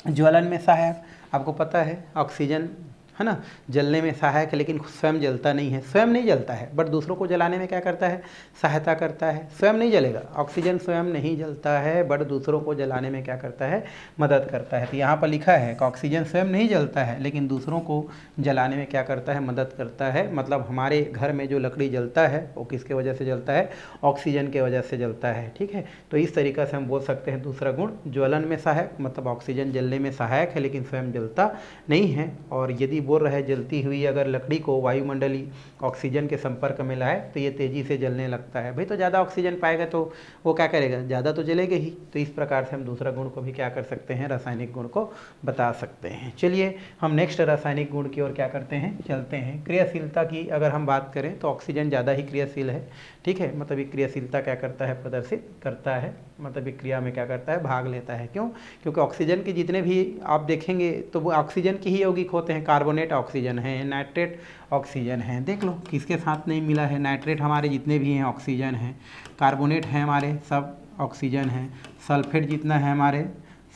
ज्वलन में सहायक, आपको पता है ऑक्सीजन, है ना, जलने में सहायक है, लेकिन स्वयं जलता नहीं है, स्वयं नहीं जलता है, बट दूसरों को जलाने में क्या करता है, सहायता करता है। स्वयं नहीं जलेगा, ऑक्सीजन स्वयं नहीं जलता है, बट दूसरों को जलाने में क्या करता है, मदद करता है। तो यहाँ पर लिखा है कि ऑक्सीजन स्वयं नहीं जलता है, लेकिन दूसरों को जलाने में क्या करता है, मदद करता है। मतलब हमारे घर में जो लकड़ी जलता है वो किसके वजह से जलता है, ऑक्सीजन के वजह से जलता है, ठीक है। तो इस तरीक़े से हम बोल सकते हैं दूसरा गुण, ज्वलन में सहायक, मतलब ऑक्सीजन जलने में सहायक है लेकिन स्वयं जलता नहीं है। और यदि बोल रहे जलती हुई अगर लकड़ी को वायुमंडलीय ऑक्सीजन के संपर्क में लाए तो ये तेजी से जलने लगता है भाई। तो ज़्यादा ऑक्सीजन पाएगा तो वो क्या करेगा, ज़्यादा तो जलेगा ही। तो इस प्रकार से हम दूसरा गुण को भी क्या कर सकते हैं, रासायनिक गुण को बता सकते हैं। चलिए हम नेक्स्ट रासायनिक गुण की ओर क्या करते हैं, चलते हैं। क्रियाशीलता की अगर हम बात करें तो ऑक्सीजन ज़्यादा ही क्रियाशील है, ठीक है। मतलब ये क्रियाशीलता क्या करता है, प्रदर्शित करता है, मतलब एक क्रिया में क्या करता है, भाग लेता है। क्यों, क्योंकि ऑक्सीजन के जितने भी आप देखेंगे तो वो ऑक्सीजन के ही यौगिक होते हैं। कार्बोनेट ऑक्सीजन है, नाइट्रेट ऑक्सीजन है, देख लो किसके साथ नहीं मिला है, नाइट्रेट हमारे जितने भी हैं ऑक्सीजन हैं, कार्बोनेट हैं हमारे सब ऑक्सीजन हैं, सल्फेट जितना है हमारे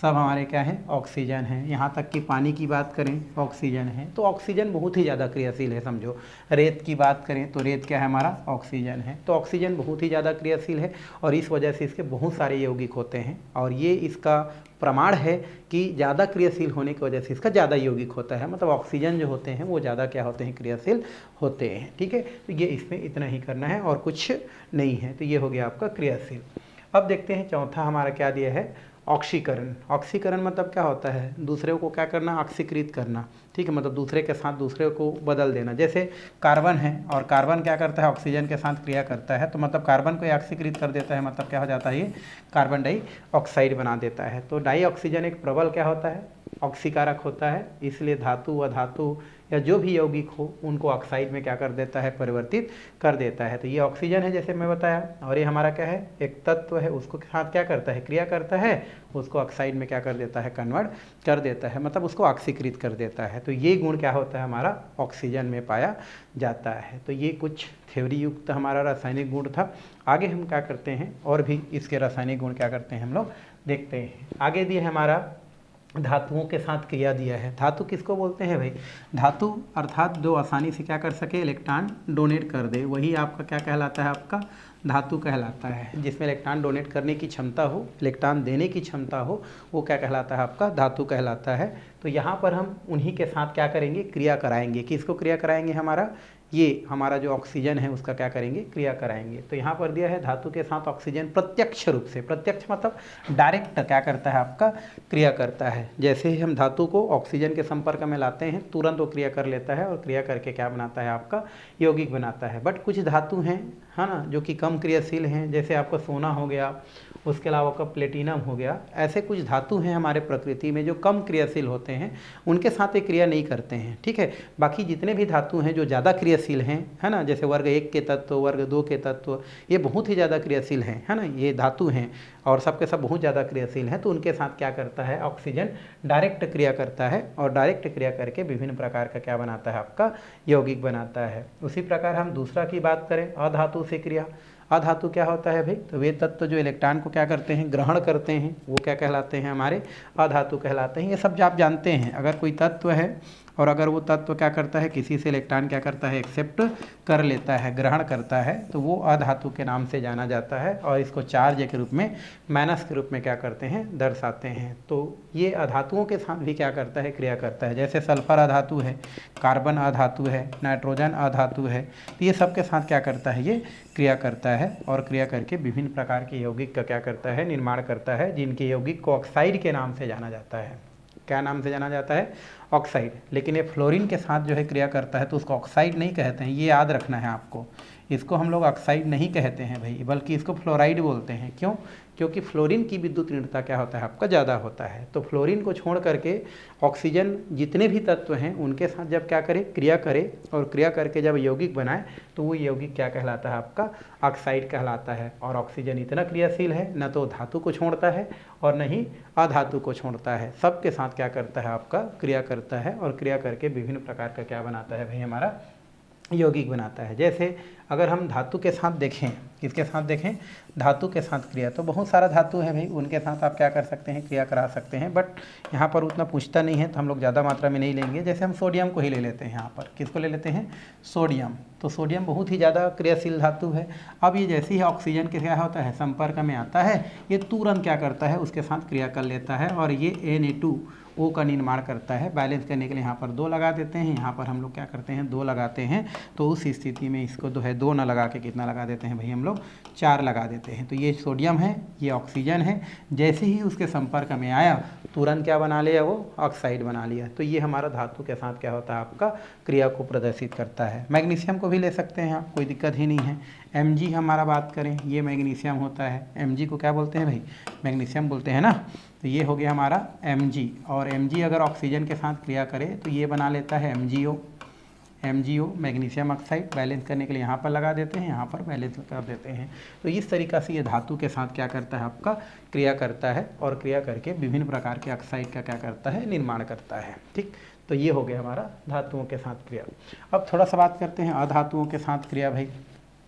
सब हमारे क्या है, ऑक्सीजन है। यहाँ तक कि पानी की बात करें ऑक्सीजन है। तो ऑक्सीजन बहुत ही ज़्यादा क्रियाशील है, समझो। रेत की बात करें तो रेत क्या है, हमारा ऑक्सीजन है। तो ऑक्सीजन बहुत ही ज़्यादा क्रियाशील है और इस वजह से इसके बहुत सारे यौगिक होते हैं। और ये इसका प्रमाण है कि ज़्यादा क्रियाशील होने की वजह से इसका ज़्यादा यौगिक होता है। मतलब ऑक्सीजन जो होते हैं वो ज़्यादा क्या होते हैं, क्रियाशील होते हैं, ठीक है। तो ये इसमें इतना ही करना है और कुछ नहीं है। तो ये हो गया आपका क्रियाशील। अब देखते हैं चौथा हमारा क्या दिया है, ऑक्सीकरण। ऑक्सीकरण मतलब क्या होता है, दूसरे को क्या करना, ऑक्सीकृत करना, ठीक है। मतलब दूसरे के साथ दूसरे को बदल देना। जैसे कार्बन है और कार्बन क्या करता है, ऑक्सीजन के साथ क्रिया करता है, तो मतलब कार्बन को ऑक्सीकृत कर देता है, मतलब क्या हो जाता है, ये कार्बन डाइऑक्साइड बना देता है। तो डाइऑक्सीजन एक प्रबल क्या होता है, ऑक्सीकारक होता है। इसलिए धातु व धातु या जो भी यौगिक हो उनको ऑक्साइड में क्या कर देता है, परिवर्तित कर देता है। तो ये ऑक्सीजन है जैसे मैं बताया, और ये हमारा क्या है, एक तत्व है, उसको साथ क्या करता है, क्रिया करता है, उसको ऑक्साइड में क्या कर देता है, कन्वर्ट कर देता है, मतलब उसको ऑक्सीकृत कर देता है। तो ये गुण क्या होता है, हमारा ऑक्सीजन में पाया जाता है। तो ये कुछ थ्योरी युक्त हमारा रासायनिक गुण था। आगे हम क्या करते हैं, और भी इसके रासायनिक गुण क्या करते हैं हम लोग देखते हैं। आगे दिया है हमारा धातुओं के साथ क्रिया दिया है। धातु किसको बोलते हैं भाई, धातु अर्थात जो आसानी से क्या कर सके, इलेक्ट्रॉन डोनेट कर दे, वही आपका क्या कहलाता है, आपका धातु कहलाता है। जिसमें इलेक्ट्रॉन डोनेट करने की क्षमता हो, इलेक्ट्रॉन देने की क्षमता हो, वो क्या कहलाता है, आपका धातु कहलाता है। तो यहाँ पर हम उन्हीं के साथ क्या करेंगे, क्रिया कराएंगे। किसको क्रिया कराएंगे, हमारा ये हमारा जो ऑक्सीजन है उसका क्या करेंगे, क्रिया कराएंगे। तो यहाँ पर दिया है धातु के साथ ऑक्सीजन प्रत्यक्ष रूप से, प्रत्यक्ष मतलब डायरेक्ट क्या करता है, आपका क्रिया करता है। जैसे ही हम धातु को ऑक्सीजन के संपर्क में लाते हैं, तुरंत वो क्रिया कर लेता है और क्रिया करके क्या बनाता है, आपका यौगिक बनाता है। बट कुछ धातु हैं, है ना, जो कि कम क्रियाशील हैं, जैसे आपका सोना हो गया, उसके अलावा का प्लेटिनम हो गया। ऐसे कुछ धातु हैं हमारे प्रकृति में जो कम क्रियाशील होते हैं, उनके साथ ये क्रिया नहीं करते हैं, ठीक है। बाकी जितने भी धातु हैं जो ज़्यादा क्रियाशील हैं, है ना, जैसे वर्ग 1 के तत्व, वर्ग 2 के तत्व, ये बहुत ही ज़्यादा क्रियाशील हैं, है ना, ये धातु हैं और सबके सब बहुत ज़्यादा क्रियाशील हैं। तो उनके साथ क्या करता है, ऑक्सीजन डायरेक्ट क्रिया करता है और डायरेक्ट क्रिया करके विभिन्न प्रकार का क्या बनाता है, आपका यौगिक बनाता है। उसी प्रकार हम दूसरा की बात करें, अधातु से क्रिया। अधातु क्या होता है भाई, तो वे तत्व जो इलेक्ट्रॉन को क्या करते हैं, ग्रहण करते हैं, वो क्या कहलाते हैं, हमारे अधातु कहलाते हैं। ये सब जो आप जानते हैं, अगर कोई तत्व है और अगर वो तत्व क्या करता है, किसी से इलेक्ट्रॉन क्या करता है, एक्सेप्ट कर लेता है, ग्रहण करता है, तो वो अधातु के नाम से जाना जाता है। और इसको चार्ज के रूप में, माइनस के रूप में क्या करते हैं, दर्शाते हैं। तो ये अधातुओं के साथ भी क्या करता है, क्रिया करता है। जैसे सल्फर अधातु है, कार्बन अधातु है, नाइट्रोजन अधातु है, तो ये सब के साथ क्या करता है, ये क्रिया करता है और क्रिया करके विभिन्न प्रकार के यौगिक का क्या करता है, निर्माण करता है, जिनके यौगिक को ऑक्साइड के नाम से जाना जाता है। क्या नाम से जाना जाता है, ऑक्साइड। लेकिन ये फ्लोरीन के साथ जो है क्रिया करता है तो उसको ऑक्साइड नहीं कहते हैं, ये याद रखना है आपको। इसको हम लोग ऑक्साइड नहीं कहते हैं भाई, बल्कि इसको फ्लोराइड बोलते हैं। क्यों, क्योंकि फ्लोरीन की विद्युत ऋणता क्या होता है, आपका ज़्यादा होता है। तो फ्लोरीन को छोड़ करके ऑक्सीजन जितने भी तत्व हैं उनके साथ जब क्या करे, क्रिया करे, और क्रिया करके जब यौगिक बनाए तो वो यौगिक क्या कहलाता है, आपका ऑक्साइड कहलाता है। और ऑक्सीजन इतना क्रियाशील है, न तो धातु को छोड़ता है और न ही अधातु को छोड़ता है, सबके साथ क्या करता है, आपका क्रिया करता है और क्रिया करके विभिन्न प्रकार का क्या बनाता है भाई, हमारा यौगिक बनाता है। जैसे अगर हम धातु के साथ देखें, किसके साथ देखें, धातु के साथ क्रिया, तो बहुत सारा धातु है भाई, उनके साथ आप क्या कर सकते हैं, क्रिया करा सकते हैं। बट यहाँ पर उतना पूछता नहीं है तो हम लोग ज़्यादा मात्रा में नहीं लेंगे। जैसे हम सोडियम को ही ले लेते हैं, यहाँ पर किसको ले लेते हैं, सोडियम। तो सोडियम बहुत ही ज़्यादा क्रियाशील धातु है। अब ये जैसे ही ऑक्सीजन के क्या होता है, संपर्क में आता है, ये तुरंत क्या करता है, उसके साथ क्रिया कर लेता है और ये Na2O का निर्माण करता है। बैलेंस करने के लिए यहाँ पर 2 लगा देते हैं, यहाँ पर हम लोग क्या करते हैं, 2 लगाते हैं। तो उस स्थिति में इसको जो है 2 ना लगा के कितना लगा देते हैं भाई, हम लोग 4 लगा देते हैं। तो ये सोडियम है, ये ऑक्सीजन है, जैसे ही उसके संपर्क में आया तुरंत क्या बना लिया, वो ऑक्साइड बना लिया। तो ये हमारा धातु के साथ क्या होता है, आपका क्रिया को प्रदर्शित करता है। मैग्नीशियम को भी ले सकते हैं आप, कोई दिक्कत ही नहीं है। Mg हमारा बात करें, ये मैग्नीशियम होता है। Mg को क्या बोलते हैं भाई, मैग्नीशियम बोलते हैं ना। तो ये हो गया हमारा Mg, और Mg अगर ऑक्सीजन के साथ क्रिया करे तो ये बना लेता है MgO मैग्नीशियम ऑक्साइड। बैलेंस करने के लिए यहाँ पर लगा देते हैं, यहाँ पर बैलेंस कर देते हैं। तो इस तरीक़ा से ये धातु के साथ क्या करता है, आपका क्रिया करता है और क्रिया करके विभिन्न प्रकार के ऑक्साइड का क्या करता है, निर्माण करता है। ठीक, तो ये हो गया हमारा धातुओं के साथ क्रिया। अब थोड़ा सा बात करते हैं अधातुओं के साथ क्रिया भाई।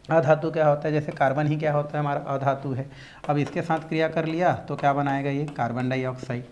अधातु क्या होता है, जैसे कार्बन ही क्या होता है, हमारा अधातु है। अब इसके साथ क्रिया कर लिया तो क्या बनाएगा, ये कार्बन डाइऑक्साइड,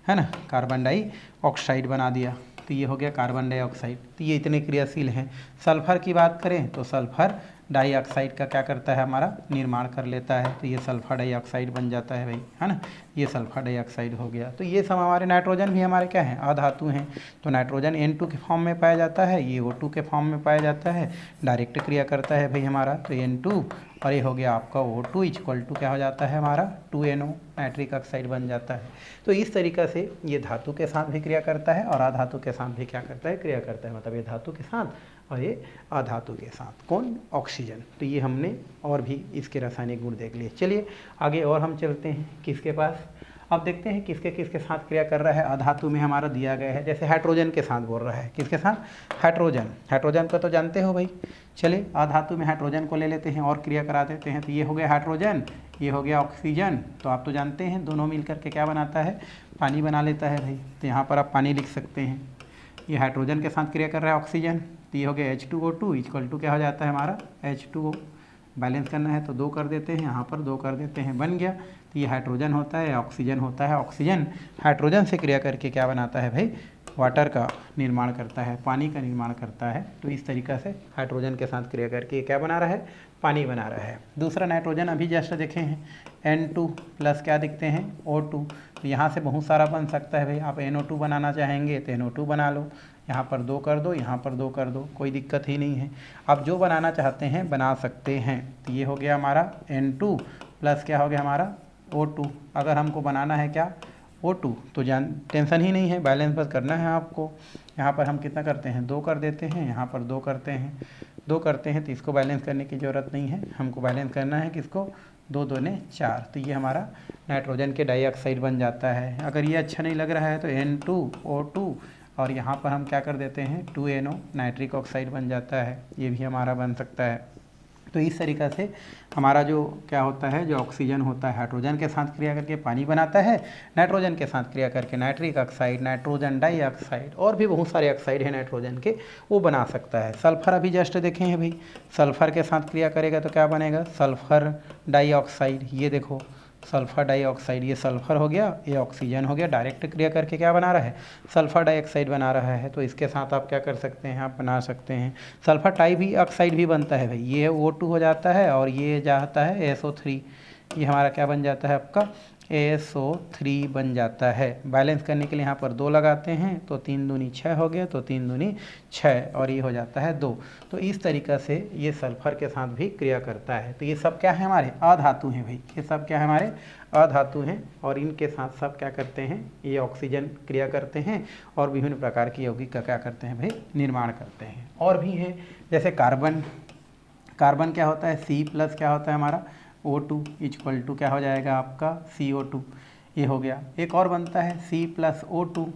है ना, कार्बन डाइऑक्साइड बना दिया। तो ये हो गया कार्बन डाइऑक्साइड। तो ये इतने क्रियाशील हैं। सल्फर की बात करें तो सल्फर डाइऑक्साइड का क्या करता है, हमारा निर्माण कर लेता है। तो ये सल्फर डाइऑक्साइड बन जाता है भाई, है ना, ये सल्फर डाइऑक्साइड हो गया। तो ये सब हमारे, नाइट्रोजन भी हमारे क्या हैं, अधातु हैं। तो नाइट्रोजन N2 के फॉर्म में पाया जाता है, ये O2 के फॉर्म में पाया जाता है, डायरेक्ट क्रिया करता है भाई हमारा। तो N2 और ये हो गया आपका O2 इक्वल टू क्या हो जाता है, हमारा 2NO नाइट्रिक ऑक्साइड बन जाता है। तो इस तरीक़ा से ये धातु के साथ भी क्रिया करता है और अधातु के साथ भी क्या करता है, क्रिया करता है। मतलब ये धातु के साथ और ये अधातु के साथ, कौन, ऑक्सीजन। तो ये हमने और भी इसके रासायनिक गुण देख लिए। चलिए आगे और हम चलते हैं किसके पास, अब देखते हैं किसके किसके साथ क्रिया कर रहा है। अधातु में हमारा दिया गया है, जैसे हाइड्रोजन के साथ बोल रहा है। किसके साथ? हाइड्रोजन। हाइड्रोजन को तो जानते हो भाई। चलिए अधातु में हाइड्रोजन को ले लेते हैं और क्रिया करा देते हैं। तो ये हो गया हाइड्रोजन, ये हो गया ऑक्सीजन। तो आप तो जानते हैं दोनों मिलकर के क्या बनाता है? पानी बना लेता है भाई। तो यहाँ पर आप पानी लिख सकते हैं। ये हाइड्रोजन के साथ क्रिया कर रहा है ऑक्सीजन, तो ये हो गया H2O2 इक्वल टू क्या हो जाता है हमारा? H2O। बैलेंस करना है तो 2 कर देते हैं, यहाँ पर 2 कर देते हैं, बन गया। तो ये हाइड्रोजन होता है, ऑक्सीजन होता है। ऑक्सीजन हाइड्रोजन से क्रिया करके क्या बनाता है भाई? वाटर का निर्माण करता है, पानी का निर्माण करता है। तो इस तरीक़ा से हाइड्रोजन के साथ क्रिया करके क्या बना रहा है? पानी बना रहा है। दूसरा नाइट्रोजन अभी जस्ट देखे हैं, N2 प्लस क्या दिखते हैं? O2। तो यहाँ से बहुत सारा बन सकता है भाई। आप NO2 बनाना चाहेंगे तो NO2 बना लो, यहाँ पर 2 कर दो, यहाँ पर 2 कर दो, कोई दिक्कत ही नहीं है। आप जो बनाना चाहते हैं बना सकते हैं। तो ये हो गया हमारा N2 प्लस क्या हो गया हमारा? O2। अगर हमको बनाना है क्या? O2 तो टेंशन ही नहीं है, बैलेंस बस करना है आपको। यहाँ पर हम कितना करते हैं? 2 कर देते हैं, यहाँ पर 2 करते हैं, 2 करते हैं। तो इसको बैलेंस करने की ज़रूरत नहीं है, हमको बैलेंस करना है किसको? 2 दूने 4। तो ये हमारा नाइट्रोजन के डाइऑक्साइड बन जाता है। अगर ये अच्छा नहीं लग रहा है तो N2O2 और यहाँ पर हम क्या कर देते हैं? 2NO नाइट्रिक ऑक्साइड बन जाता है। ये भी हमारा बन सकता है। तो इस तरीक़ा से हमारा जो क्या होता है, जो ऑक्सीजन होता है हाइड्रोजन के साथ क्रिया करके पानी बनाता है, नाइट्रोजन के साथ क्रिया करके नाइट्रिक ऑक्साइड, नाइट्रोजन डाइऑक्साइड और भी बहुत सारे ऑक्साइड हैं नाइट्रोजन के, वो बना सकता है। सल्फर अभी जस्ट देखे हैं भाई, सल्फर के साथ क्रिया करेगा तो क्या बनेगा? Sulphur dioxide. ये देखो सल्फर डाइऑक्साइड, ये सल्फर हो गया, ये ऑक्सीजन हो गया। डायरेक्ट क्रिया करके क्या बना रहा है? सल्फर डाइऑक्साइड बना रहा है। तो इसके साथ आप क्या कर सकते हैं? आप बना सकते हैं सल्फर टाई भी ऑक्साइड भी बनता है भाई। ये O2 हो जाता है और ये जाता है SO3। ये हमारा क्या बन जाता है? आपका SO3 बन जाता है। बैलेंस करने के लिए यहाँ पर 2 लगाते हैं तो 3 दूनी 6 हो गया, तो 3 दूनी 6 और ये हो जाता है 2। तो इस तरीक़ा से ये सल्फर के साथ भी क्रिया करता है। तो ये सब क्या है? हमारे अधातु हैं भाई। ये सब क्या है? हमारे अधातु हैं और इनके साथ सब क्या करते हैं? ये ऑक्सीजन क्रिया करते हैं और विभिन्न प्रकार की यौगिक का क्या करते हैं भाई? निर्माण करते हैं। और भी हैं जैसे कार्बन। कार्बन क्या होता है? C प्लस क्या होता है हमारा? O2 इक्वल टू क्या हो जाएगा आपका? CO2। ये हो गया। एक और बनता है C plus O2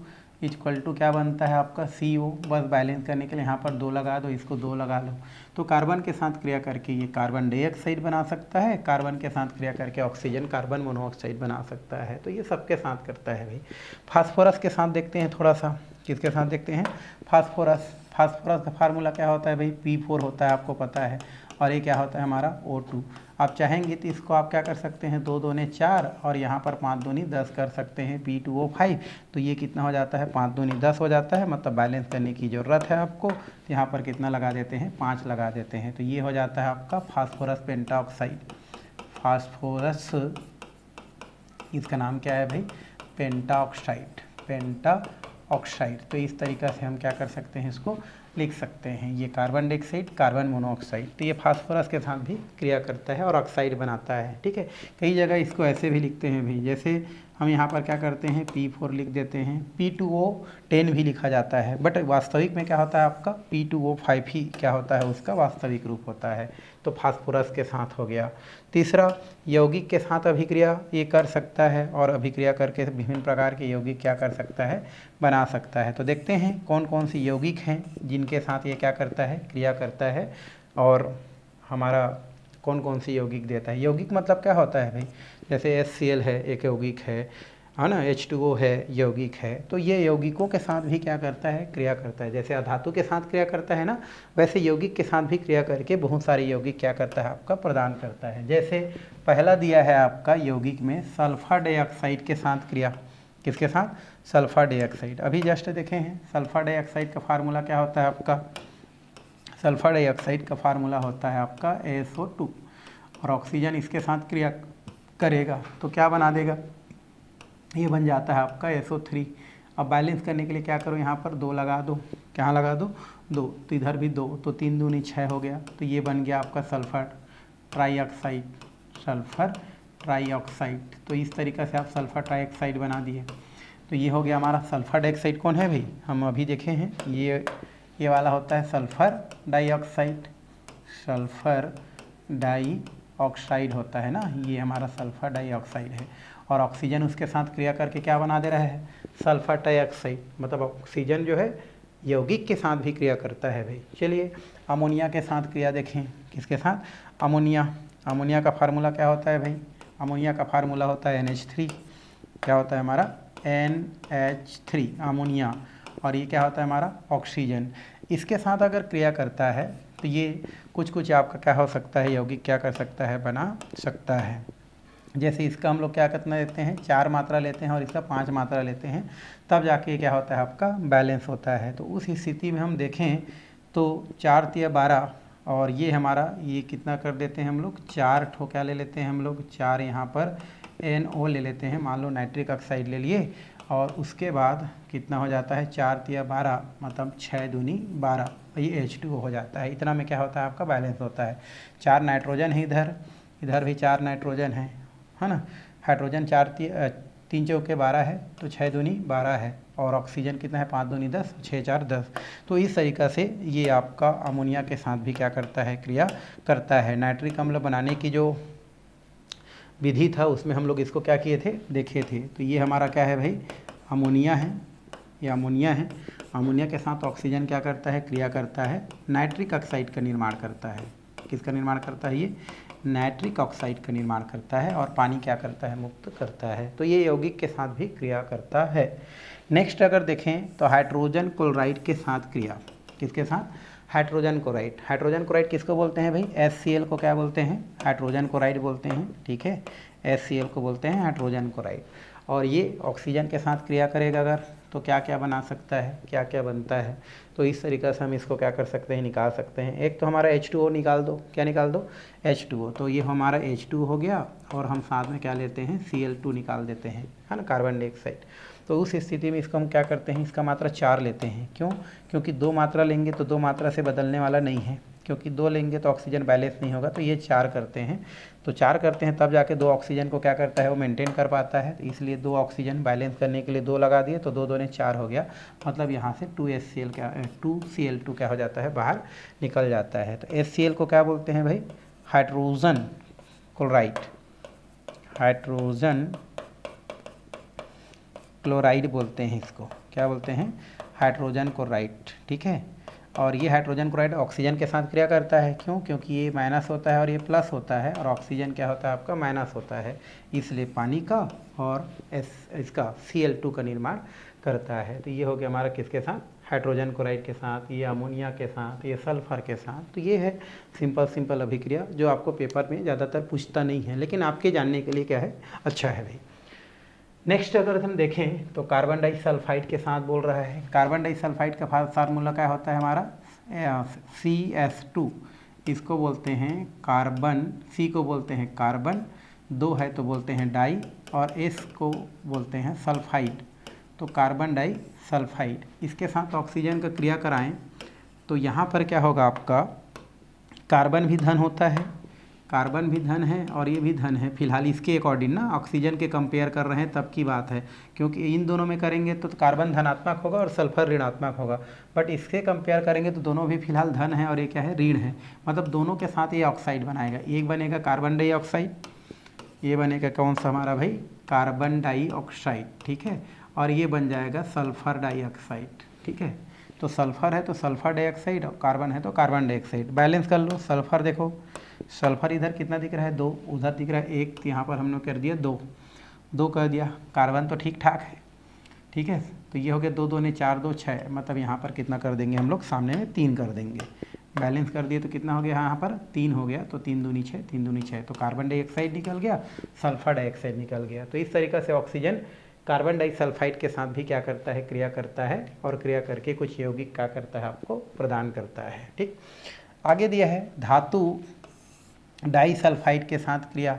equal to क्या बनता है आपका? CO। बस बैलेंस करने के लिए यहाँ पर 2 लगा दो, इसको 2 लगा लो। तो कार्बन के साथ क्रिया करके ये कार्बन डाइऑक्साइड बना सकता है, कार्बन के साथ क्रिया करके ऑक्सीजन कार्बन मोनोऑक्साइड बना सकता है। तो ये सबके साथ करता है भाई। फास्फोरस के साथ देखते हैं थोड़ा सा। किसके साथ देखते हैं? फास्फोरस। फास्फोरस का फार्मूला क्या होता है भाई? P4 होता है, आपको पता है। और ये क्या होता है हमारा? O2। आप चाहेंगे तो इसको आप क्या कर सकते हैं? 2 दूने 4 और यहाँ पर 5 दूनी 10 कर सकते हैं, P2O5। तो ये कितना हो जाता है? 5 दूनी 10 हो जाता है। मतलब बैलेंस करने की ज़रूरत है आपको। यहाँ पर कितना लगा देते हैं? 5 लगा देते हैं। तो ये हो जाता है आपका फास्फोरस पेंटाऑक्साइड। फास्फोरस, इसका नाम क्या है भाई? पेंटाऑक्साइड। पेंटाऑक्साइड। तो इस तरीक़ा से हम क्या कर सकते हैं? इसको लिख सकते हैं। ये कार्बन डाइऑक्साइड, कार्बन मोनोऑक्साइड। तो ये फास्फोरस के साथ भी क्रिया करता है और ऑक्साइड बनाता है। ठीक है, कई जगह इसको ऐसे भी लिखते हैं भाई। जैसे हम यहाँ पर क्या करते हैं? P4 लिख देते हैं। P2O10 भी लिखा जाता है, बट वास्तविक में क्या होता है आपका? P2O5 ही क्या होता है? उसका वास्तविक रूप होता है। तो फास्फोरस के साथ हो गया। तीसरा, यौगिक के साथ अभिक्रिया ये कर सकता है और अभिक्रिया करके विभिन्न प्रकार के यौगिक क्या कर सकता है? बना सकता है। तो देखते हैं कौन कौन सी यौगिक हैं जिनके साथ ये क्या करता है? क्रिया करता है और हमारा कौन कौन सी यौगिक देता है। यौगिक मतलब क्या होता है भाई? जैसे HCl है, एक यौगिक है ना, H2O है, यौगिक है। तो ये यौगिकों के साथ भी क्या करता है? क्रिया करता है। जैसे अधातु के साथ क्रिया करता है ना, वैसे यौगिक के साथ भी क्रिया करके बहुत सारे यौगिक क्या करता है? आपका प्रदान करता है। जैसे पहला दिया है आपका यौगिक में सल्फर डाइऑक्साइड के साथ क्रिया। किसके साथ? Sulphur dioxide. अभी जस्ट देखे हैं सल्फर डाइऑक्साइड का फार्मूला क्या होता है आपका? सल्फर डाइऑक्साइड का फार्मूला होता है आपका SO2 और ऑक्सीजन इसके साथ क्रिया करेगा तो क्या बना देगा? ये बन जाता है आपका SO3। अब बैलेंस करने के लिए क्या करो? यहाँ पर 2 लगा दो। क्या लगा दो? 2। तो इधर भी 2, तो 3 दूनी 6 हो गया। तो ये बन गया आपका सल्फर ट्राईऑक्साइड। Sulphur trioxide. तो इस तरीक़े से आप सल्फर ट्राईऑक्साइड बना दिए। तो ये हो गया हमारा सल्फर डाइऑक्साइड। कौन है भाई? हम अभी देखे हैं, ये वाला होता है sulphur dioxide. Sulphur dioxide. Oxide होता है ना, ये हमारा सल्फर डाइऑक्साइड है। और ऑक्सीजन उसके साथ क्रिया करके क्या बना दे रहा है, सल्फर डाइऑक्साइड। मतलब ऑक्सीजन जो है यौगिक के साथ भी क्रिया करता है भाई। चलिए अमोनिया के साथ क्रिया देखें, किसके साथ, अमोनिया। अमोनिया का फार्मूला क्या होता है भाई, अमोनिया का फार्मूला होता है NH3। क्या होता है हमारा, NH3 अमोनिया। और ये क्या होता है हमारा, ऑक्सीजन। इसके साथ अगर क्रिया करता है तो ये कुछ कुछ आपका क्या हो सकता है, यौगिक क्या कर सकता है, बना सकता है। जैसे इसका हम लोग क्या कितना लेते हैं, 4 मात्रा लेते हैं और इसका 5 मात्रा लेते हैं, तब जाके क्या होता है आपका बैलेंस होता है। तो उस स्थिति में हम देखें तो 4 तिया 12 और ये हमारा ये कितना कर देते हैं हम लोग, 4 ठो क्या ले लेते हैं हम लोग, 4 यहाँ पर NO ले लेते हैं, मान लो नाइट्रिक ऑक्साइड ले लिए। और उसके बाद कितना हो जाता है, 4 तिया 12 मतलब 6 दूनी 12, ये H2O हो जाता है। इतना में क्या होता है आपका बैलेंस होता है। 4 नाइट्रोजन है इधर, इधर भी 4 नाइट्रोजन है ना। हाइड्रोजन 3 चौके 12 है, तो 6 दूनी 12 है। और ऑक्सीजन कितना है, 5 दूनी 10, 6 4 10। तो इस तरीक़ा से ये आपका अमोनिया के साथ भी क्या करता है, क्रिया करता है। नाइट्रिक अम्ल बनाने की जो विधि था उसमें हम लोग इसको क्या किए थे, देखे थे। तो ये हमारा क्या है भाई, अमोनिया है, ये अमोनिया है। अमोनिया के साथ ऑक्सीजन क्या करता है, क्रिया करता है, नाइट्रिक ऑक्साइड का निर्माण करता है। किसका निर्माण करता है, ये नाइट्रिक ऑक्साइड का निर्माण करता है। और पानी क्या करता है, मुक्त करता है। तो ये यौगिक के साथ भी क्रिया करता है। नेक्स्ट अगर देखें तो हाइड्रोजन क्लोराइड के साथ क्रिया, किसके साथ, हाइड्रोजन क्लोराइड। हाइड्रोजन क्लोराइड किसको बोलते हैं भाई, HCl को क्या बोलते हैं, हाइड्रोजन क्लोराइड बोलते हैं, ठीक है। HCl को बोलते हैं हाइड्रोजन क्लोराइड। और ये ऑक्सीजन के साथ क्रिया करेगा अगर, तो क्या क्या बना सकता है, क्या क्या बनता है। तो इस तरीक़े से हम इसको क्या कर सकते हैं, निकाल सकते हैं। एक तो हमारा H2O निकाल दो, क्या निकाल दो, H2O। तो ये हमारा H2 हो गया और हम साथ में क्या लेते हैं, Cl2 निकाल देते हैं, है ना, कार्बन डाइऑक्साइड। तो उस स्थिति में इसको हम क्या करते हैं, इसका मात्रा 4 लेते हैं। क्यों, क्योंकि 2 मात्रा लेंगे तो 2 मात्रा से बदलने वाला नहीं है, क्योंकि 2 लेंगे तो ऑक्सीजन बैलेंस नहीं होगा। तो ये 4 करते हैं। तो 4 करते हैं तब जाके 2 ऑक्सीजन को क्या करता है, वो मेंटेन कर पाता है। तो इसलिए 2 ऑक्सीजन बैलेंस करने के लिए 2 लगा दिए, तो 2 2 ने 4 हो गया। मतलब यहाँ से 2Cl2 क्या हो जाता है, बाहर निकल जाता है। तो HCl को क्या बोलते हैं भाई, हाइड्रोजन क्लोराइड, हाइड्रोजन क्लोराइड बोलते हैं इसको, क्या बोलते हैं, हाइड्रोजन क्लोराइड, ठीक है। और ये हाइड्रोजन क्लोराइड ऑक्सीजन के साथ क्रिया करता है। क्यों, क्योंकि ये माइनस होता है और ये प्लस होता है, और ऑक्सीजन क्या होता है आपका, माइनस होता है। इसलिए पानी का और इसका Cl2 का निर्माण करता है। तो ये हो गया हमारा किसके साथ, हाइड्रोजन क्लोराइड के साथ, ये अमोनिया के साथ, ये सल्फर के साथ। तो ये है सिंपल अभिक्रिया जो आपको पेपर में ज़्यादातर पूछता नहीं है, लेकिन आपके जानने के लिए क्या है, अच्छा है भाई। नेक्स्ट अगर हम देखें तो कार्बन डाइसल्फाइड के साथ बोल रहा है। कार्बन डाइसल्फाइड का फार्मूला क्या होता है हमारा, CS2। इसको बोलते हैं कार्बन, C को बोलते हैं कार्बन, 2 है तो बोलते हैं डाई, और S को बोलते हैं सल्फाइड। तो कार्बन डाइसल्फाइड, इसके साथ ऑक्सीजन का क्रिया कराएं तो यहाँ पर क्या होगा आपका, कार्बन भी धन होता है, कार्बन भी धन है और ये भी धन है। फिलहाल इसके अकॉर्डिंग ना, ऑक्सीजन के कंपेयर कर रहे हैं तब की बात है, क्योंकि इन दोनों में करेंगे तो कार्बन धनात्मक होगा और सल्फर ऋणात्मक होगा। बट इससे कंपेयर करेंगे तो दोनों भी फिलहाल धन है और ये क्या है, ऋण है। मतलब दोनों के साथ ये ऑक्साइड बनाएगा। एक बनेगा कार्बन डाइऑक्साइड, ये बनेगा कौन सा हमारा भाई, कार्बन डाइऑक्साइड, ठीक है। और ये बन जाएगा सल्फर डाइऑक्साइड, ठीक है। तो सल्फर है तो सल्फर डाइऑक्साइड, और कार्बन है तो कार्बन डाइऑक्साइड। बैलेंस कर लो, सल्फर देखो, सल्फर इधर कितना दिख रहा है, 2, उधर दिख रहा है 1, तो यहाँ पर हमने कर दिया 2 कर दिया। कार्बन तो ठीक ठाक है, ठीक है। तो ये हो गया 2 2 ने 4 2 6, मतलब यहाँ पर कितना कर देंगे हम लोग, सामने में 3 कर देंगे। बैलेंस कर दिए तो कितना हो गया, यहाँ पर 3 हो गया। तो 3 दूनी 6, 3 दूनी 6, तो कार्बन डाइऑक्साइड निकल गया, सल्फर डाइऑक्साइड निकल गया। तो इस तरीक़े से ऑक्सीजन कार्बन डाइसल्फाइड के साथ भी क्या करता है, क्रिया करता है, और क्रिया करके कुछ यौगिक क्या करता है, आपको प्रदान करता है, ठीक। आगे दिया है धातु डाइसल्फाइड के साथ क्रिया,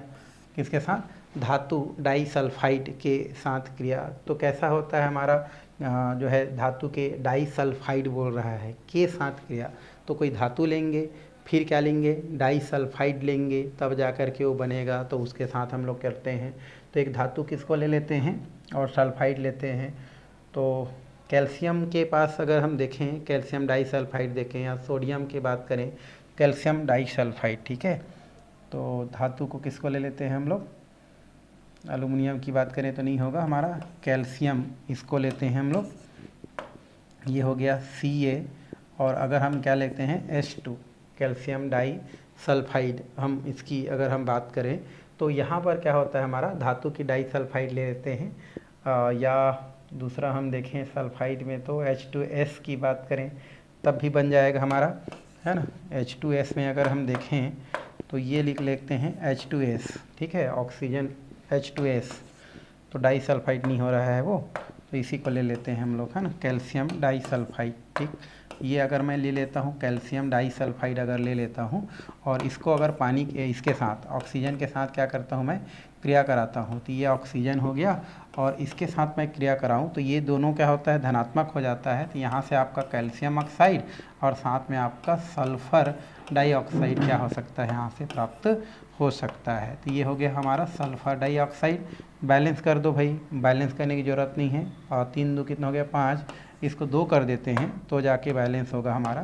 किसके साथ, धातु डाइसल्फाइड के साथ क्रिया। तो कैसा होता है हमारा जो है धातु के डाइसल्फाइड बोल रहा है के साथ क्रिया। तो कोई धातु लेंगे, फिर क्या लेंगे, डाइसल्फाइड लेंगे, तब जा कर के वो बनेगा। तो उसके साथ हम लोग करते हैं, तो एक धातु किसको ले लेते हैं और सल्फाइड लेते हैं। तो कैल्शियम के पास अगर हम देखें, कैल्शियम डाइसल्फाइड देखें, या सोडियम की बात करें, कैल्शियम डाइसल्फाइड, ठीक है। तो धातु को किसको ले लेते हैं हम लोग, एल्युमिनियम की बात करें तो नहीं होगा हमारा, कैल्शियम इसको लेते हैं हम लोग, ये हो गया Ca। और अगर हम क्या लेते हैं H2 कैल्शियम डाई सल्फाइड, हम इसकी अगर हम बात करें तो यहाँ पर क्या होता है हमारा धातु की डाई सल्फाइड ले लेते हैं, या दूसरा हम देखें सल्फाइड में तो H2S की बात करें तब भी बन जाएगा हमारा, है ना। H2S में अगर हम देखें तो ये लिख लेते हैं H2S, ठीक है, ऑक्सीजन H2S, तो डाई सल्फाइड नहीं हो रहा है वो, तो इसी को ले लेते हैं हम लोग, है ना, कैल्शियम डाई सल्फाइड। ठीक, ये अगर मैं ले लेता हूँ कैल्शियम डाई सल्फाइड अगर ले लेता हूँ और इसको अगर पानी के इसके साथ ऑक्सीजन के साथ क्या करता हूँ मैं क्रिया कराता हूँ, तो ये ऑक्सीजन हो गया और इसके साथ मैं क्रिया कराऊँ तो ये दोनों क्या होता है धनात्मक हो जाता है, तो यहाँ से आपका कैल्शियम ऑक्साइड और साथ में आपका सल्फ़र डाइऑक्साइड क्या हो सकता है यहाँ से प्राप्त हो सकता है। तो ये हो गया हमारा सल्फ़र डाइऑक्साइड। बैलेंस कर दो भाई, बैलेंस करने की ज़रूरत नहीं है, और 3 2 कितना हो गया 5, इसको 2 कर देते हैं तो जाके बैलेंस होगा हमारा।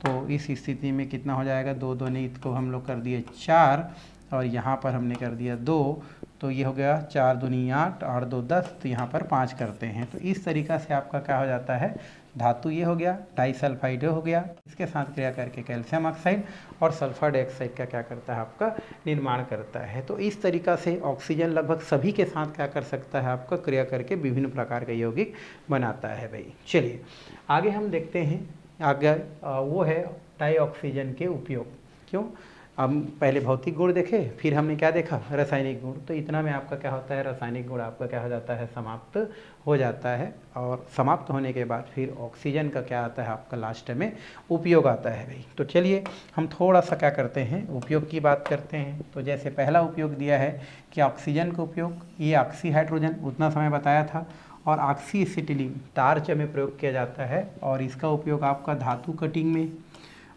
तो इस स्थिति में कितना हो जाएगा 2 2 ने इसको हम लोग कर दिए 4 और यहाँ पर हमने कर दिया 2, तो ये हो गया 4 दूनी 8 8 2 10, तो यहाँ पर 5 करते हैं। तो इस तरीक़ा से आपका क्या हो जाता है धातु ये हो गया, डाइसल्फाइड हो गया, इसके साथ क्रिया करके कैल्शियम ऑक्साइड और सल्फर डाइऑक्साइड का क्या करता है आपका निर्माण करता है। तो इस तरीक़ा से ऑक्सीजन लगभग सभी के साथ क्या कर सकता है आपका क्रिया करके विभिन्न प्रकार के यौगिक बनाता है भाई। चलिए आगे हम देखते हैं, आगे वो है डाइऑक्सीजन के उपयोग। क्यों, हम पहले भौतिक गुण देखे, फिर हमने क्या देखा रासायनिक गुण, तो इतना में आपका क्या होता है रासायनिक गुण आपका क्या हो जाता है समाप्त हो जाता है। और समाप्त होने के बाद फिर ऑक्सीजन का क्या आता है आपका लास्ट में उपयोग आता है भाई। तो चलिए हम थोड़ा सा क्या करते हैं उपयोग की बात करते हैं। तो जैसे पहला उपयोग दिया है कि ऑक्सीजन का उपयोग, ये ऑक्सी हाइड्रोजन उतना समय बताया था, और ऑक्सी एसिटिलीन टार्च में प्रयोग किया जाता है, और इसका उपयोग आपका धातु कटिंग में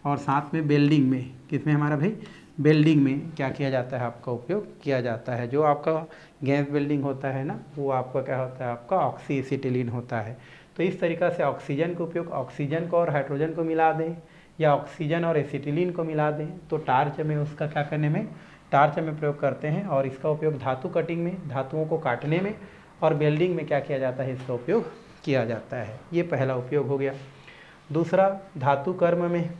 और साथ में बेल्डिंग में, किसमें हमारा भाई बेल्डिंग में क्या किया जाता है आपका उपयोग किया जाता है। जो आपका गैस वेल्डिंग होता है ना, वो आपका क्या होता है आपका ऑक्सी एसिटिलीन होता है। तो इस तरीक़ा से ऑक्सीजन का उपयोग, ऑक्सीजन को और हाइड्रोजन को मिला दें या ऑक्सीजन और एसिटिलीन को मिला दें तो टार्च में उसका क्या करने में टार्च में प्रयोग करते हैं, और इसका उपयोग धातु कटिंग में धातुओं को काटने में और बेल्डिंग में क्या किया जाता है इसका उपयोग किया जाता है। ये पहला उपयोग हो गया। दूसरा धातु कर्म में,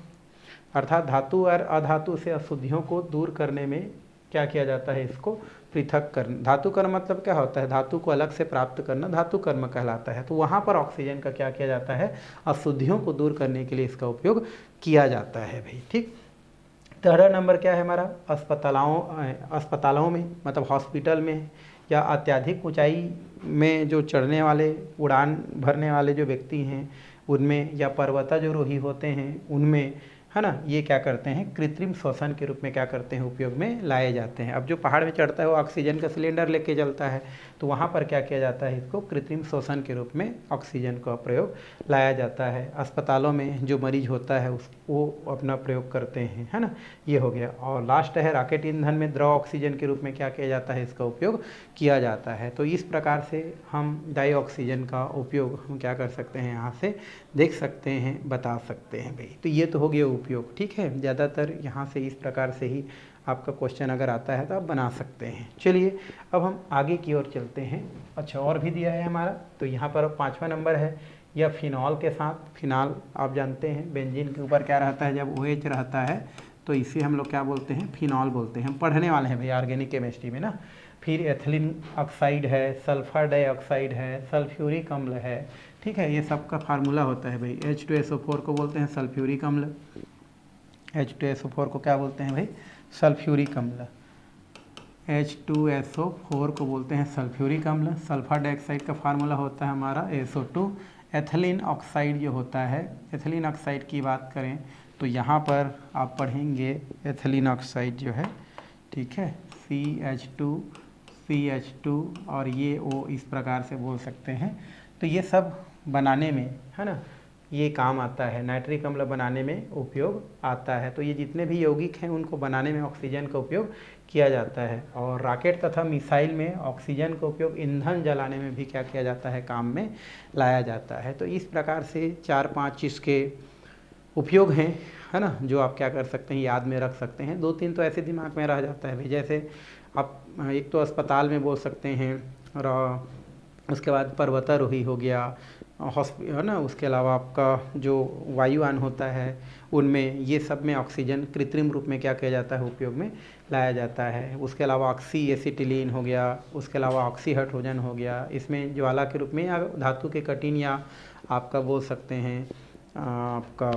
अर्थात धातु और अधातु से अशुद्धियों को दूर करने में क्या किया जाता है इसको पृथक करना। धातु कर्म मतलब क्या होता है धातु को अलग से प्राप्त करना, धातु कर्म कहलाता है। तो वहाँ पर ऑक्सीजन का क्या किया जाता है अशुद्धियों को दूर करने के लिए इसका उपयोग किया जाता है भाई। ठीक, तीसरा नंबर क्या है हमारा अस्पतालों में मतलब हॉस्पिटल में या अत्यधिक ऊंचाई में जो चढ़ने वाले उड़ान भरने वाले जो व्यक्ति हैं उनमें, या पर्वतारोही होते हैं उनमें, है ना, ये क्या करते हैं कृत्रिम श्वसन के रूप में क्या करते हैं उपयोग में लाए जाते हैं। अब जो पहाड़ में चढ़ता है वो ऑक्सीजन का सिलेंडर लेके चलता है, तो वहाँ पर क्या किया जाता है इसको कृत्रिम श्वसन के रूप में ऑक्सीजन का प्रयोग लाया जाता है। अस्पतालों में जो मरीज होता है वो अपना प्रयोग करते हैं, है ना, ये हो गया। और लास्ट है रॉकेट ईंधन में द्रव ऑक्सीजन के रूप में क्या किया जाता है इसका उपयोग किया जाता है। तो इस प्रकार से हम डाइऑक्सीजन का उपयोग हम क्या कर सकते हैं यहाँ से देख सकते हैं, बता सकते हैं भाई। तो ये तो हो गया उपयोग। ठीक है, ज़्यादातर यहाँ से इस प्रकार से ही आपका क्वेश्चन अगर आता है तो आप बना सकते हैं। चलिए अब हम आगे की ओर चलते हैं। अच्छा, और भी दिया है हमारा, तो यहाँ पर 5वां नंबर है या फिनॉल के साथ, फिनॉल आप जानते हैं बेंजीन के ऊपर क्या रहता है जब OH रहता है तो इसे हम लोग क्या बोलते हैं फिनॉल बोलते हैं। हम पढ़ने वाले हैं भाई ऑर्गेनिक केमिस्ट्री में ना। फिर एथिलीन ऑक्साइड है, सल्फर डाइऑक्साइड है, सल्फ्यूरिक अम्ल है। ठीक है, ये सब का फार्मूला होता है भाई। H2SO4 को बोलते हैं सल्फ्यूरिक अम्ल, H2SO4 को क्या बोलते हैं भाई सल्फ्यूरिक अम्ल, H2SO4 को बोलते हैं सल्फ्यूरिक अम्ल। सल्फर डाइऑक्साइड का फार्मूला होता है हमारा SO2। एथिलीन ऑक्साइड जो होता है, एथिलीन ऑक्साइड की बात करें तो यहाँ पर आप पढ़ेंगे एथिलीन ऑक्साइड जो है, ठीक है, CH2 और ये O इस प्रकार से बोल सकते हैं। तो ये सब बनाने में, है ना, ये काम आता है, नाइट्रिक अम्ल बनाने में उपयोग आता है। तो ये जितने भी यौगिक हैं उनको बनाने में ऑक्सीजन का उपयोग किया जाता है। और रॉकेट तथा मिसाइल में ऑक्सीजन का उपयोग ईंधन जलाने में भी क्या किया जाता है काम में लाया जाता है। तो इस प्रकार से 4-5 इसके उपयोग हैं। है ना, जो आप क्या कर सकते हैं, याद में रख सकते हैं। 2-3 तो ऐसे दिमाग में रह जाता है भाई, जैसे आप एक तो अस्पताल में बोल सकते हैं, और उसके बाद पर्वतारोही हो गया, है ना, उसके अलावा आपका जो वायुयान होता है उनमें, ये सब में ऑक्सीजन कृत्रिम रूप में क्या किया जाता है, उपयोग में लाया जाता है। उसके अलावा ऑक्सी एसिटिलीन हो गया, उसके अलावा ऑक्सी हाइड्रोजन हो गया, इसमें ज्वाला के रूप में या धातु के कठिन या आपका बोल सकते हैं आपका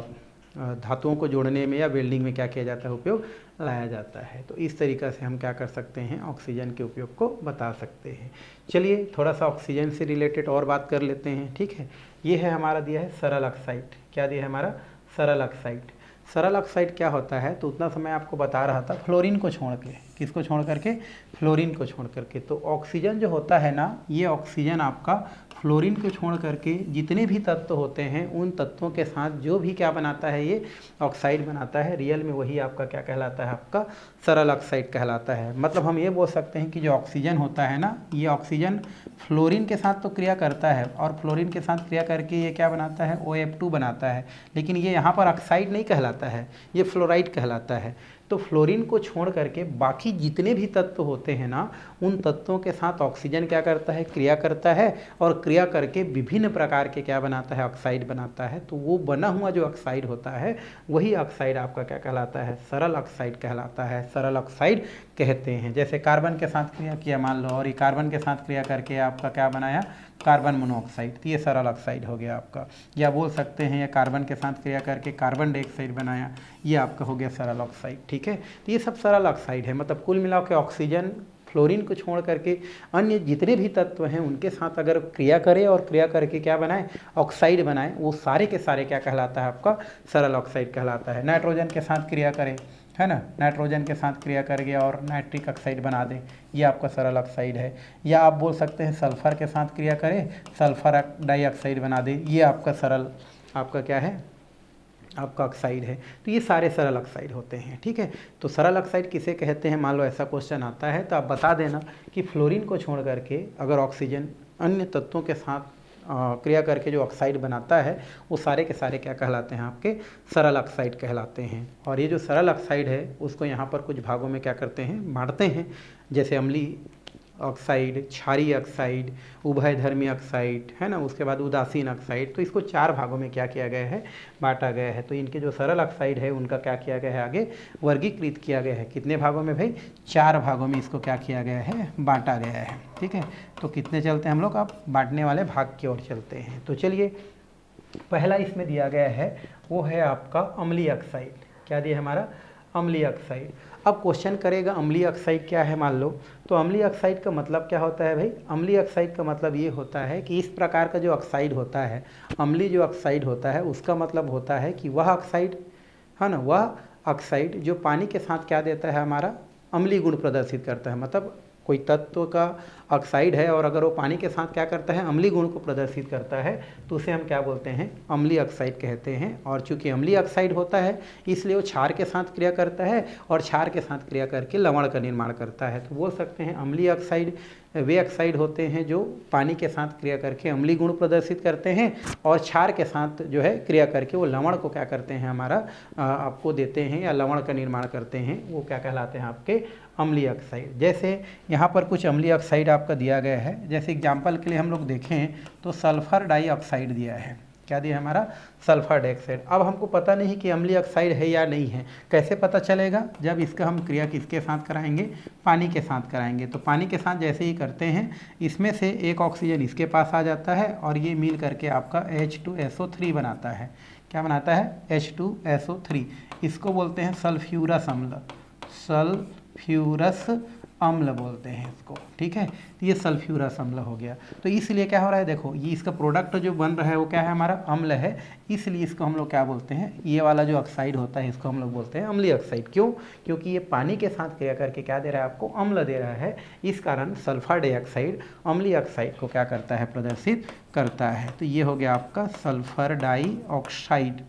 धातुओं को जोड़ने में या वेल्डिंग में क्या किया जाता है, उपयोग लाया जाता है। तो इस तरीक़ा से हम क्या कर सकते हैं, ऑक्सीजन के उपयोग को बता सकते हैं। चलिए थोड़ा सा ऑक्सीजन से रिलेटेड और बात कर लेते हैं, ठीक है। ये है हमारा दिया है सरल ऑक्साइड। क्या दिया है हमारा, सरल ऑक्साइड। सरल ऑक्साइड क्या होता है, तो उतना समय आपको बता रहा था फ्लोरीन को छोड़ के, किसको छोड़ करके, फ्लोरीन को छोड़ करके। तो ऑक्सीजन जो होता है ना, ये ऑक्सीजन आपका फ्लोरीन को छोड़ करके जितने भी तत्व होते हैं उन तत्वों के साथ जो भी क्या बनाता है, ये ऑक्साइड बनाता है। रियल में वही आपका क्या कहलाता है, आपका सरल ऑक्साइड कहलाता है। मतलब हम ये बोल सकते हैं कि जो ऑक्सीजन होता है ना, ये ऑक्सीजन फ्लोरीन के साथ तो क्रिया करता है, और फ्लोरीन के साथ क्रिया करके ये क्या बनाता है, OF2 बनाता है। लेकिन ये यहाँ पर ऑक्साइड नहीं कहलाता है, ये फ्लोराइड कहलाता है। तो फ्लोरीन को छोड़ करके बाकी जितने भी तत्व होते हैं ना, उन तत्वों के साथ ऑक्सीजन क्या करता है, क्रिया करता है, और क्रिया करके विभिन्न प्रकार के क्या बनाता है, ऑक्साइड बनाता है। तो वो बना हुआ जो ऑक्साइड होता है, वही ऑक्साइड आपका क्या कहलाता है, सरल ऑक्साइड कहलाता है, सरल ऑक्साइड कहते हैं। जैसे कार्बन के साथ क्रिया किया मान लो, और ये कार्बन के साथ क्रिया करके आपका क्या बनाया, कार्बन मोनोऑक्साइड, तो ये सरल ऑक्साइड हो गया आपका। या बोल सकते हैं ये कार्बन के साथ क्रिया करके कार्बन डाइऑक्साइड बनाया, ये आपका हो गया सरल ऑक्साइड, ठीक है। तो ये सब सरल ऑक्साइड है। मतलब कुल मिला के ऑक्सीजन फ्लोरीन को छोड़ करके अन्य जितने भी तत्व हैं उनके साथ अगर क्रिया करे और क्रिया करके क्या बनाए, ऑक्साइड बनाए, वो सारे के सारे क्या कहलाता है, आपका सरल ऑक्साइड कहलाता है। नाइट्रोजन के साथ क्रिया करें, है ना, नाइट्रोजन के साथ क्रिया कर गया और नाइट्रिक ऑक्साइड बना दें, ये आपका सरल ऑक्साइड है। या आप बोल सकते हैं सल्फर के साथ क्रिया करें, सल्फर डाइऑक्साइड बना दें, ये आपका सरल, आपका क्या है, आपका ऑक्साइड है। तो ये सारे सरल ऑक्साइड होते हैं, ठीक है। तो सरल ऑक्साइड किसे कहते हैं, मान लो ऐसा क्वेश्चन आता है तो आप बता देना कि फ्लोरीन को छोड़ करके अगर ऑक्सीजन अन्य तत्वों के साथ क्रिया करके जो ऑक्साइड बनाता है, वो सारे के सारे क्या कहलाते हैं, आपके सरल ऑक्साइड कहलाते हैं। और ये जो सरल ऑक्साइड है उसको यहाँ पर कुछ भागों में क्या करते हैं, बांटते हैं। जैसे अम्लीय ऑक्साइड, क्षारीय ऑक्साइड, उभयधर्मी ऑक्साइड, है ना, उसके बाद उदासीन ऑक्साइड। तो इसको 4 भागों में क्या किया गया है, बांटा गया है। तो इनके जो सरल ऑक्साइड है उनका क्या किया गया है, आगे वर्गीकृत किया गया है। कितने भागों में भाई, 4 भागों में इसको क्या किया गया है, बांटा गया है, ठीक है। तो कितने चलते हैं हम लोग, अब बांटने वाले भाग की ओर चलते हैं। तो चलिए पहला इसमें दिया गया है वो है आपका अम्लीय ऑक्साइड। क्या दिया हमारा, अम्लीय ऑक्साइड। अब क्वेश्चन करेगा अम्लीय ऑक्साइड क्या है, मान लो। तो अम्लीय ऑक्साइड का मतलब क्या होता है भाई, अम्लीय ऑक्साइड का मतलब ये होता है कि इस प्रकार का जो ऑक्साइड होता है, अम्लीय जो ऑक्साइड होता है, उसका मतलब होता है कि वह ऑक्साइड, है ना, वह ऑक्साइड जो पानी के साथ क्या देता है, हमारा अम्लीय गुण प्रदर्शित करता है। मतलब कोई तत्व का ऑक्साइड है और अगर वो पानी के साथ क्या करता है, अम्लीय गुण को प्रदर्शित करता है, तो उसे हम क्या बोलते हैं, अम्लीय ऑक्साइड कहते हैं। और चूंकि अम्लीय ऑक्साइड होता है इसलिए वो क्षार के साथ क्रिया करता है और क्षार के साथ क्रिया करके लवण का निर्माण करता है। तो बोल सकते हैं अम्लीय ऑक्साइड वे ऑक्साइड होते हैं जो पानी के साथ क्रिया करके अम्लीय गुण प्रदर्शित करते हैं और क्षार के साथ जो है क्रिया करके वो लवण को क्या करते हैं, हमारा आपको देते हैं या लवण का निर्माण करते हैं, वो क्या कहलाते हैं, आपके अम्लीय ऑक्साइड। जैसे यहाँ पर कुछ अम्लीय ऑक्साइड आपका दिया गया है। जैसे एग्जाम्पल के लिए हम लोग देखें तो सल्फर डाइऑक्साइड दिया है। क्या दिया हमारा, सल्फर डाइऑक्साइड। अब हमको पता नहीं कि अम्लीय ऑक्साइड है या नहीं है, कैसे पता चलेगा, जब इसका हम क्रिया किसके साथ कराएंगे, पानी के साथ कराएंगे। तो पानी के साथ जैसे ही करते हैं, इसमें से एक ऑक्सीजन इसके पास आ जाता है और ये मिल करके आपका H2SO3 बनाता है। क्या बनाता है, H2SO3। इसको बोलते हैं सल्फ्यूरस अम्ल, सल्फ्यूरस अम्ल बोलते हैं इसको, ठीक है। तो ये सल्फ्यूरस अम्ल हो गया। तो इसलिए क्या हो रहा है, देखो ये इसका प्रोडक्ट जो बन रहा है वो क्या है, हमारा अम्ल है। इसलिए इसको हम लोग क्या बोलते हैं, ये वाला जो ऑक्साइड होता है इसको हम लोग बोलते हैं अम्लीय ऑक्साइड। क्यों, क्योंकि ये पानी के साथ क्रिया करके क्या दे रहा है, आपको अम्ल दे रहा है। इस कारण सल्फर डाइऑक्साइड अम्लीय ऑक्साइड को क्या करता है, प्रदर्शित करता है। तो ये हो गया आपका सल्फर डाइऑक्साइड,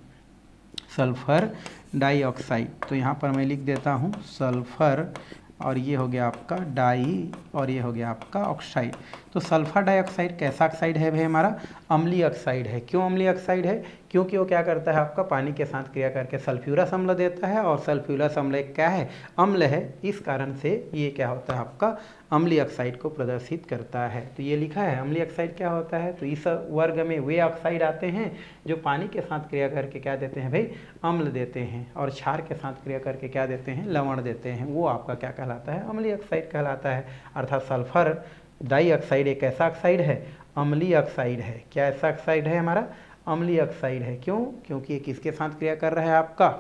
सल्फर डाइऑक्साइड। तो यहाँ पर मैं लिख देता हूँ सल्फर, और ये हो गया आपका डाई, और ये हो गया आपका ऑक्साइड। तो सल्फर डाइऑक्साइड कैसा ऑक्साइड है भाई, हमारा अम्लीय ऑक्साइड है। क्यों अम्लीय ऑक्साइड है, क्योंकि वो क्या करता है आपका पानी के साथ क्रिया करके सल्फ्यूरस अम्ल देता है, और सल्फ्यूरस अम्ल एक क्या है, अम्ल है, इस कारण से ये क्या होता है आपका अम्लीय ऑक्साइड को प्रदर्शित करता है। तो ये लिखा है अम्लीय ऑक्साइड क्या होता है। तो इस वर्ग में वे ऑक्साइड आते हैं जो पानी के साथ क्रिया करके क्या देते हैं भाई, अम्ल देते हैं, और क्षार के साथ क्रिया करके क्या देते हैं, लवण देते हैं, वो आपका क्या कहलाता है, अम्लीय ऑक्साइड कहलाता है। अर्थात सल्फर डाइऑक्साइड एक ऐसा ऑक्साइड है, अम्लीय ऑक्साइड है। क्या ऐसा ऑक्साइड है हमारा, अम्लीय ऑक्साइड है। क्यों, क्योंकि ये किसके साथ क्रिया कर रहा है आपका,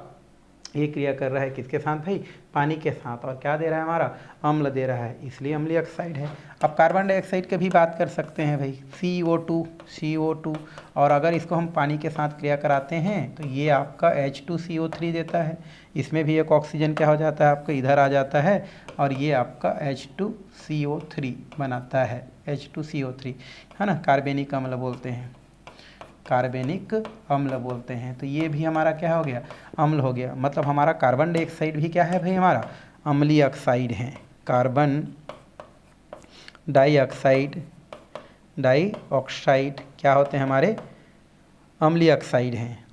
ये क्रिया कर रहा है किसके साथ भाई, पानी के साथ, और क्या दे रहा है हमारा, अम्ल दे रहा है, इसलिए अम्लीय ऑक्साइड है। अब कार्बन डाइऑक्साइड की भी बात कर सकते हैं भाई, CO2, और अगर इसको हम पानी के साथ क्रिया कराते हैं तो ये आपका H2CO3 देता है। इसमें भी एक ऑक्सीजन क्या हो जाता है आपका, इधर आ जाता है, और ये आपका H2CO3 बनाता है, H2CO3 है ना, कार्बनिक अम्ल बोलते हैं, कार्बनिक अम्ल बोलते हैं। तो ये भी हमारा क्या हो गया, अम्ल हो गया। मतलब हमारा कार्बन डाइऑक्साइड भी क्या है भाई, हमारा अम्लीय ऑक्साइड है। कार्बन डाइऑक्साइड क्या होते हैं हमारे, अम्लीय ऑक्साइड हैं,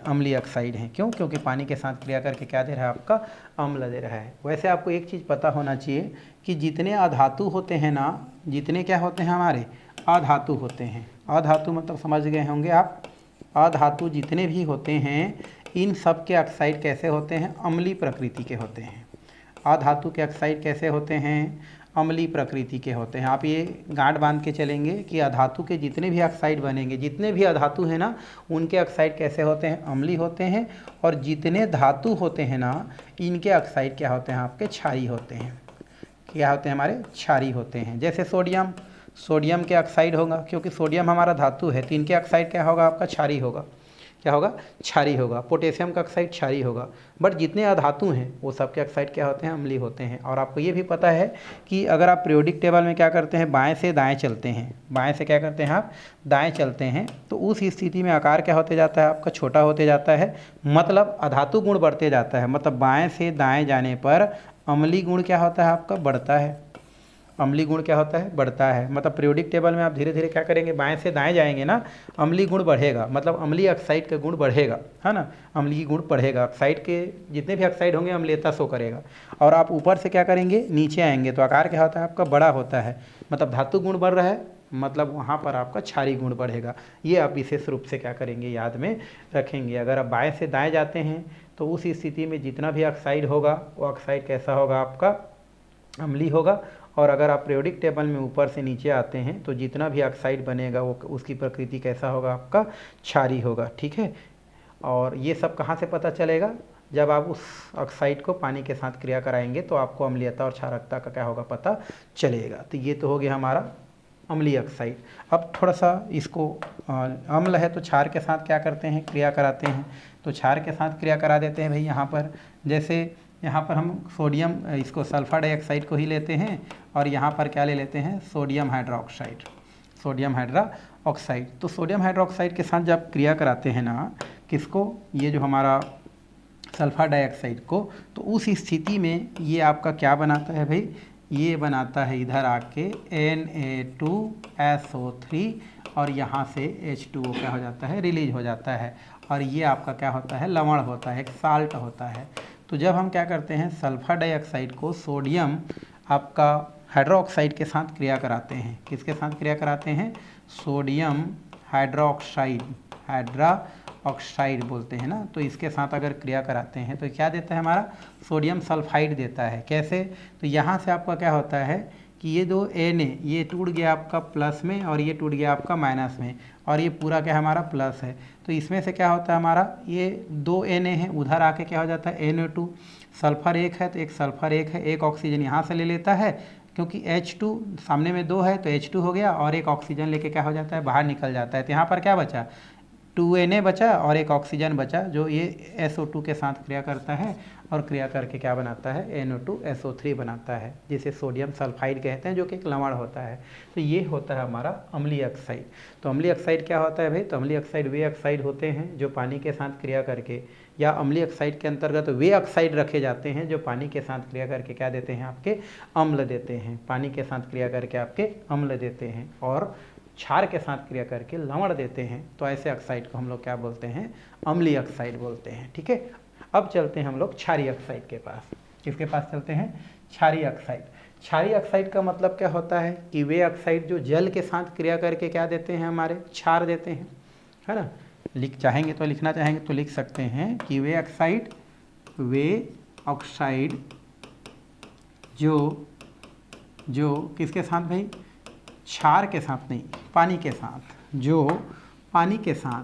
अम्लीय ऑक्साइड हैं। क्यों, क्योंकि पानी के साथ क्रिया करके क्या दे रहा है आपका, अम्ल दे रहा है। वैसे आपको एक चीज़ पता होना चाहिए कि जितने अधातु होते हैं ना, जितने क्या होते हैं हमारे, अधातु होते हैं। अधातु मतलब समझ गए होंगे आप, अधातु जितने भी होते हैं इन सब के ऑक्साइड कैसे होते हैं, अम्लीय प्रकृति के होते हैं। अधातु के ऑक्साइड कैसे होते हैं, अम्लीय प्रकृति के होते हैं। आप ये गांठ बांध के चलेंगे कि अधातु के जितने भी ऑक्साइड बनेंगे, जितने भी अधातु हैं ना, उनके ऑक्साइड कैसे होते हैं, अम्लीय होते हैं, और जितने धातु होते हैं ना, इनके ऑक्साइड क्या होते हैं आपके, क्षारीय होते हैं। क्या होते हैं हमारे, क्षारीय होते हैं। जैसे सोडियम के ऑक्साइड होगा, क्योंकि सोडियम हमारा धातु है, तो इनके ऑक्साइड क्या होगा आपका, क्षारीय होगा। क्या होगा, क्षारीय होगा। पोटेशियम का ऑक्साइड क्षारीय होगा। बट जितने अधातु हैं वो सब के ऑक्साइड क्या होते हैं, अम्लीय होते हैं। और आपको ये भी पता है कि अगर आप पीरियोडिक टेबल में क्या करते हैं, बाएं से दाएं चलते हैं, बाएं से क्या करते हैं आप, दाएं चलते हैं, तो उस स्थिति में आकार क्या होते जाता है आपका, छोटा होते जाता है, मतलब अधातु गुण बढ़ते जाता है। मतलब बाएं से दाएं जाने पर अम्लीय गुण क्या होता है आपका, बढ़ता है। अम्लीय गुण क्या होता है, बढ़ता है। मतलब पीरियोडिक टेबल में आप धीरे धीरे क्या करेंगे, बाएं से दाएं जाएंगे ना, अम्लीय गुण बढ़ेगा, मतलब अम्लीय ऑक्साइड का गुण बढ़ेगा, है ना, अम्लीय गुण बढ़ेगा। ऑक्साइड के जितने भी ऑक्साइड होंगे अम्लीयता शो करेगा। और आप ऊपर से क्या करेंगे, नीचे आएंगे, तो आकार क्या होता है आपका, बड़ा होता है। मतलब धातु गुण बढ़ रहा है, मतलब वहाँ पर आपका क्षारीय गुण बढ़ेगा। ये आप विशेष रूप से क्या करेंगे, याद में रखेंगे। अगर आप बाएं से दाएं जाते हैं तो उस स्थिति में जितना भी ऑक्साइड होगा वो ऑक्साइड कैसा होगा आपका, अम्लीय होगा। और अगर आप पीरियोडिक टेबल में ऊपर से नीचे आते हैं तो जितना भी ऑक्साइड बनेगा वो उसकी प्रकृति कैसा होगा आपका, क्षारीय होगा। ठीक है। और ये सब कहाँ से पता चलेगा, जब आप उस ऑक्साइड को पानी के साथ क्रिया कराएंगे तो आपको अम्लीयता और क्षारकता का क्या होगा, पता चलेगा। तो ये तो हो गया हमारा अम्लीय ऑक्साइड। अब थोड़ा सा इसको अम्ल है तो क्षार के साथ क्या करते हैं, क्रिया कराते हैं। तो क्षार के साथ क्रिया करा देते हैं भाई। यहाँ पर जैसे यहाँ पर हम सोडियम, इसको सल्फर डाइऑक्साइड को ही लेते हैं, और यहाँ पर क्या ले लेते हैं, सोडियम हाइड्रोक्साइड, सोडियम हाइड्रोक्साइड। तो सोडियम हाइड्रोक्साइड के साथ जब क्रिया कराते हैं ना, किसको, ये जो हमारा सल्फर डाइऑक्साइड को, तो उस स्थिति में ये आपका क्या बनाता है भाई, ये बनाता है इधर आके Na2SO3, और यहाँ से H2O क्या हो जाता है, रिलीज हो जाता है। और ये आपका क्या होता है, लवण होता है, एक साल्ट होता है। तो जब हम क्या करते हैं, सल्फर डाइऑक्साइड को सोडियम आपका हाइड्रोक्साइड के साथ क्रिया कराते हैं, किसके साथ क्रिया कराते हैं, सोडियम हाइड्रोक्साइड, हाइड्रोक्साइड बोलते हैं ना। तो इसके साथ अगर क्रिया कराते हैं तो क्या देता है हमारा, सोडियम सल्फाइड देता है। कैसे, तो यहाँ से आपका क्या होता है कि ये दो Na ये टूट गया आपका प्लस में, और ये टूट गया आपका माइनस में, और ये पूरा क्या हमारा प्लस है। तो इसमें से क्या होता है हमारा, ये दो Na है, उधर आके क्या हो जाता है Na2, सल्फर एक है तो एक सल्फर एक है, एक ऑक्सीजन यहाँ से ले लेता है, क्योंकि H2 सामने में दो है तो H2 हो गया, और एक ऑक्सीजन लेके क्या हो जाता है, बाहर निकल जाता है। तो यहाँ पर क्या बचा, 2Na बचा और एक ऑक्सीजन बचा, जो ये SO2 के साथ क्रिया करता है, और क्रिया करके क्या बनाता है, NO2SO3 बनाता है, जिसे सोडियम सल्फाइड कहते हैं, जो कि एक लवण होता है। तो ये होता है हमारा अम्लीय ऑक्साइड। तो अम्लीय ऑक्साइड क्या होता है भाई, तो अम्लीय ऑक्साइड वे ऑक्साइड होते हैं जो पानी के साथ क्रिया करके, या अम्लीय ऑक्साइड के अंतर्गत वे ऑक्साइड रखे जाते हैं जो पानी के साथ क्रिया करके क्या देते हैं, आपके अम्ल देते हैं, पानी के साथ क्रिया करके आपके अम्ल देते हैं। और क्षार के साथ क्रिया करके लवण देते हैं, तो ऐसे ऑक्साइड को हम लोग क्या बोलते हैं, अम्लीय ऑक्साइड बोलते हैं। ठीक है, अब चलते हैं हम लोग क्षारीय ऑक्साइड के पास। किसके पास चलते हैं, क्षारीय ऑक्साइड। क्षारीय ऑक्साइड का मतलब क्या होता है कि वे ऑक्साइड जो जल के साथ क्रिया करके क्या देते हैं, हमारे क्षार देते हैं, है ना। चाहेंगे तो लिखना चाहेंगे तो लिख सकते हैं कि वे ऑक्साइड जो किसके साथ भाई, क्षार के साथ नहीं, पानी के साथ, जो पानी के साथ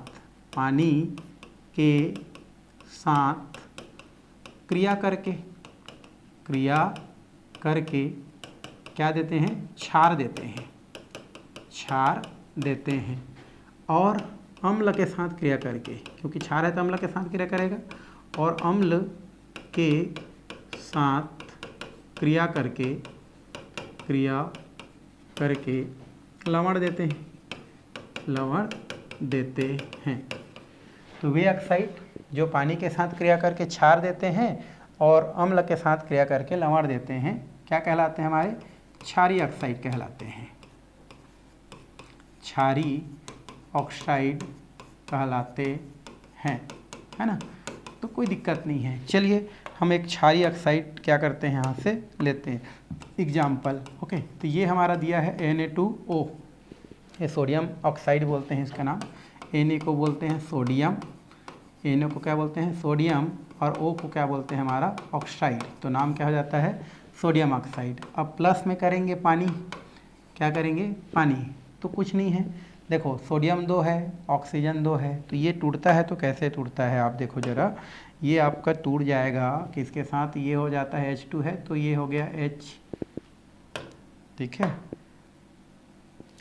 क्रिया करके क्या देते हैं, क्षार देते हैं। और अम्ल के साथ क्रिया करके, क्योंकि क्षार है तो अम्ल के साथ क्रिया करेगा, और अम्ल के साथ क्रिया करके लवण देते हैं। तो वे ऑक्साइड जो पानी के साथ क्रिया करके क्षार देते हैं और अम्ल के साथ क्रिया करके लवण देते हैं, क्या कहलाते हैं, हमारे क्षारीय ऑक्साइड कहलाते हैं। क्षारीय ऑक्साइड कहलाते हैं, है ना। तो कोई दिक्कत नहीं है। चलिए हम एक क्षारीय ऑक्साइड क्या करते हैं, यहाँ से लेते हैं एग्जाम्पल। ओके, तो ये हमारा दिया है Na2O, ये सोडियम ऑक्साइड बोलते हैं इसका नाम। Na को बोलते हैं सोडियम, Na को क्या बोलते हैं, सोडियम, और O को क्या बोलते हैं, हमारा ऑक्साइड। तो नाम क्या हो जाता है, सोडियम ऑक्साइड। अब प्लस में करेंगे पानी, क्या करेंगे, पानी। तो कुछ नहीं है, देखो सोडियम 2 है, ऑक्सीजन 2 है, तो ये टूटता है तो कैसे टूटता है, आप देखो ज़रा, ये आपका टूट जाएगा किसके साथ, ये हो जाता है H2 है, तो ये हो गया H, ठीक है।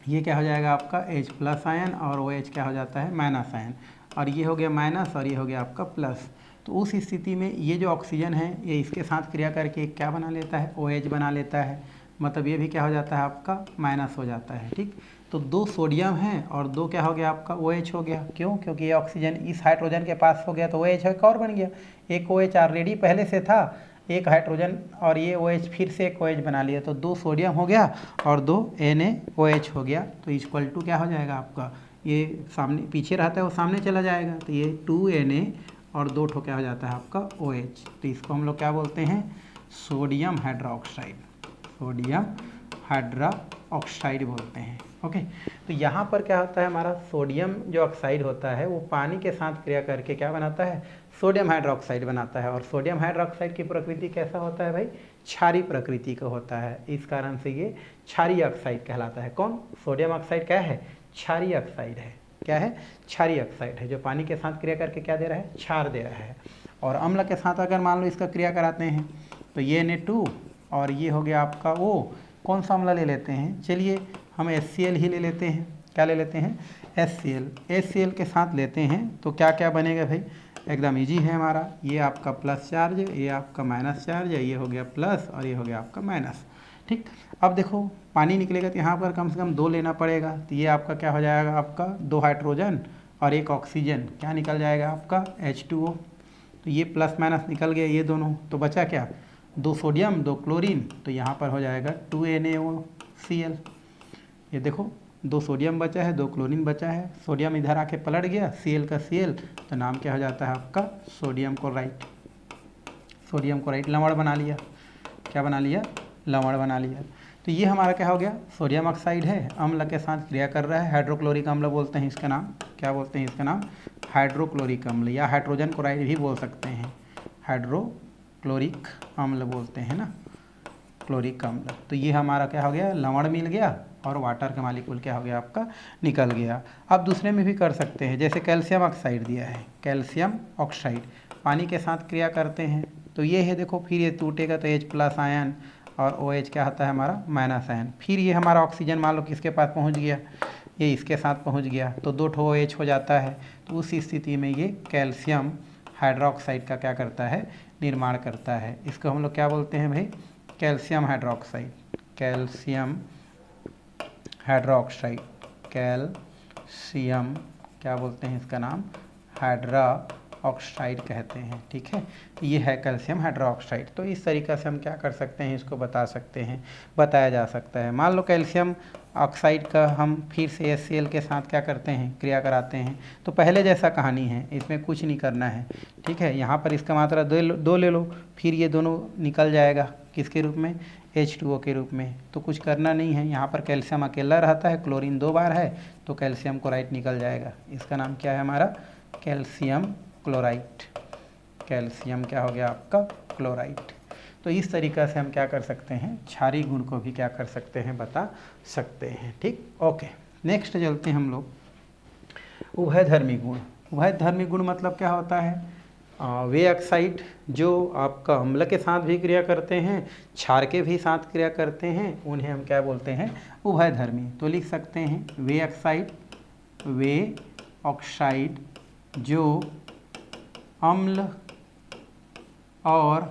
ये क्या हो जाएगा आपका H प्लस आयन, और OH क्या हो जाता है, माइनस आयन, और ये हो गया माइनस, और ये हो गया आपका प्लस। तो उस स्थिति में ये जो ऑक्सीजन है ये इसके साथ क्रिया करके क्या बना लेता है, OH बना लेता है, मतलब ये भी क्या हो जाता है आपका, माइनस हो जाता है। ठीक, तो 2 सोडियम है और 2 क्या हो गया आपका, OH हो गया। क्यों, क्योंकि ये ऑक्सीजन इस हाइड्रोजन के पास हो गया तो OH एक और बन गया, एक OH ऑलरेडी पहले से था, एक हाइड्रोजन और ये OH फिर से एक OH बना लिया, तो 2 सोडियम हो गया और 2 NaOH हो गया। तो इक्वल टू क्या हो जाएगा आपका, ये सामने पीछे रहता है वो सामने चला जाएगा, तो ये 2Na और 2 ठो क्या हो जाता है आपका OH। तो इसको हम लोग क्या बोलते हैं, सोडियम हाइड्रोक्साइड, सोडियम हाइड्रोक्साइड बोलते हैं। ओके, तो यहाँ पर क्या होता है, हमारा सोडियम जो ऑक्साइड होता है वो पानी के साथ क्रिया करके क्या बनाता है, सोडियम हाइड्रोक्साइड बनाता है। और सोडियम हाइड्रोक्साइड की प्रकृति कैसा होता है भाई, क्षारीय प्रकृति का होता है, इस कारण से ये क्षारीय ऑक्साइड कहलाता है। कौन, सोडियम ऑक्साइड क्या है, क्षारीय ऑक्साइड है। क्या है, क्षारीय ऑक्साइड है, जो पानी के साथ क्रिया करके क्या दे रहा है, क्षार दे रहा है। और अम्ल के साथ अगर मान लो इसका क्रिया कराते हैं तो ये Na2 और ये हो गया आपका O, कौन सा अम्ल ले लेते हैं, चलिए हम HCl ही ले लेते हैं। क्या ले लेते हैं, HCl के साथ लेते हैं तो क्या क्या बनेगा भाई, एकदम इजी है हमारा, ये आपका प्लस चार्ज, ये आपका माइनस चार्ज है, ये हो गया प्लस और ये हो गया आपका माइनस। ठीक, अब देखो पानी निकलेगा तो यहाँ पर कम से कम 2 लेना पड़ेगा, तो ये आपका क्या हो जाएगा, आपका 2 हाइड्रोजन और 1 ऑक्सीजन, क्या निकल जाएगा आपका H2O। तो ये प्लस माइनस निकल गया ये दोनों, तो बचा क्या, 2 सोडियम 2 क्लोरीन, तो यहाँ पर हो जाएगा 2NaOCl। ये देखो 2 सोडियम बचा है 2 क्लोरीन बचा है, सोडियम इधर आके पलट गया, Cl का Cl, तो नाम क्या हो जाता है आपका, सोडियम क्लोराइड। सोडियम क्लोराइड लवण बना लिया, क्या बना लिया, लवण बना लिया। तो ये हमारा क्या हो गया, सोडियम ऑक्साइड है, अम्ल के साथ क्रिया कर रहा है, हाइड्रोक्लोरिक अम्ल बोलते हैं इसका नाम। क्या बोलते हैं इसका नाम, हाइड्रोक्लोरिक अम्ल, या हाइड्रोजन क्लोराइड भी बोल सकते हैं, हाइड्रोक्लोरिक अम्ल बोलते हैं ना, क्लोरिक अम्ल। तो ये हमारा क्या हो गया, लवण मिल गया और वाटर का मालिक्यूल क्या हो गया आपका, निकल गया। अब दूसरे में भी कर सकते हैं, जैसे कैल्शियम ऑक्साइड दिया है, कैल्शियम ऑक्साइड पानी के साथ क्रिया करते हैं, तो ये है देखो, फिर ये टूटेगा तो H प्लस आयन और OH क्या होता है हमारा, माइनस आयन। फिर ये हमारा ऑक्सीजन मान लो किसके पास पहुंच गया, ये इसके साथ पहुंच गया, तो 2 ठो OH हो जाता है। तो उस स्थिति में ये कैल्शियम हाइड्रोक्साइड का क्या करता है, निर्माण करता है। इसको हम लोग क्या बोलते हैं भाई, calcium hydroxide, calcium hydroxide, calcium क्या बोलते हैं इसका नाम, हाइड्रोक्साइड ऑक्साइड कहते हैं। ठीक है, ये है कैल्शियम हाइड्रोक्साइड। तो इस तरीक़ा से हम क्या कर सकते हैं, इसको बता सकते हैं, बताया जा सकता है। मान लो कैल्शियम ऑक्साइड का हम फिर से HCl के साथ क्या करते हैं, क्रिया कराते हैं, तो पहले जैसा कहानी है, इसमें कुछ नहीं करना है। ठीक है, यहाँ पर इसका मात्रा दो ले लो, फिर ये दोनों निकल जाएगा किसके रूप में, H2O के रूप में। तो कुछ करना नहीं है, यहाँ पर कैल्शियम अकेला रहता है, क्लोरीन 2 बार है, तो कैल्शियम क्लोराइड निकल जाएगा। इसका नाम क्या है हमारा, कैल्शियम क्लोराइड। कैल्शियम क्या हो गया आपका, क्लोराइड। तो इस तरीक़ा से हम क्या कर सकते हैं, क्षारीय गुण को भी क्या कर सकते हैं, बता सकते हैं। ठीक, ओके। नेक्स्ट चलते हैं हम लोग उभयधर्मी गुण। उभयधर्मी गुण मतलब क्या होता है, वे ऑक्साइड जो आपका अम्ल के साथ भी क्रिया करते हैं, क्षार के भी साथ क्रिया करते हैं, उन्हें हम क्या बोलते हैं, उभयधर्मी। तो लिख सकते हैं वे ऑक्साइड जो अम्ल और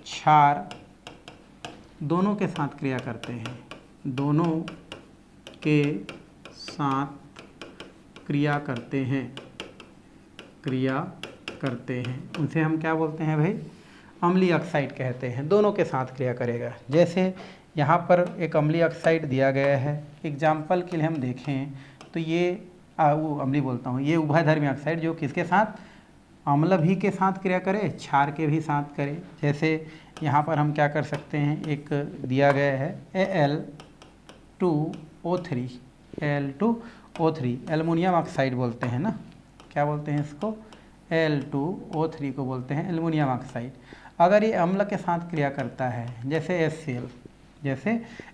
क्षार दोनों के साथ क्रिया करते हैं, दोनों के साथ क्रिया करते हैं, उनसे हम क्या बोलते हैं भाई, अम्लीय ऑक्साइड कहते हैं। दोनों के साथ क्रिया करेगा। जैसे यहाँ पर एक अम्लीय ऑक्साइड दिया गया है, एग्जाम्पल के लिए हम देखें तो ये ये उभयधर्मी ऑक्साइड जो किसके साथ, अम्ल भी के साथ क्रिया करे, क्षार के भी साथ करे। जैसे यहाँ पर हम क्या कर सकते हैं, एक दिया गया है Al2O3 एल्युमिनियम ऑक्साइड बोलते हैं ना, क्या बोलते हैं इसको, Al2O3 को बोलते हैं एल्युमिनियम ऑक्साइड। अगर ये अम्ल के साथ क्रिया करता है जैसे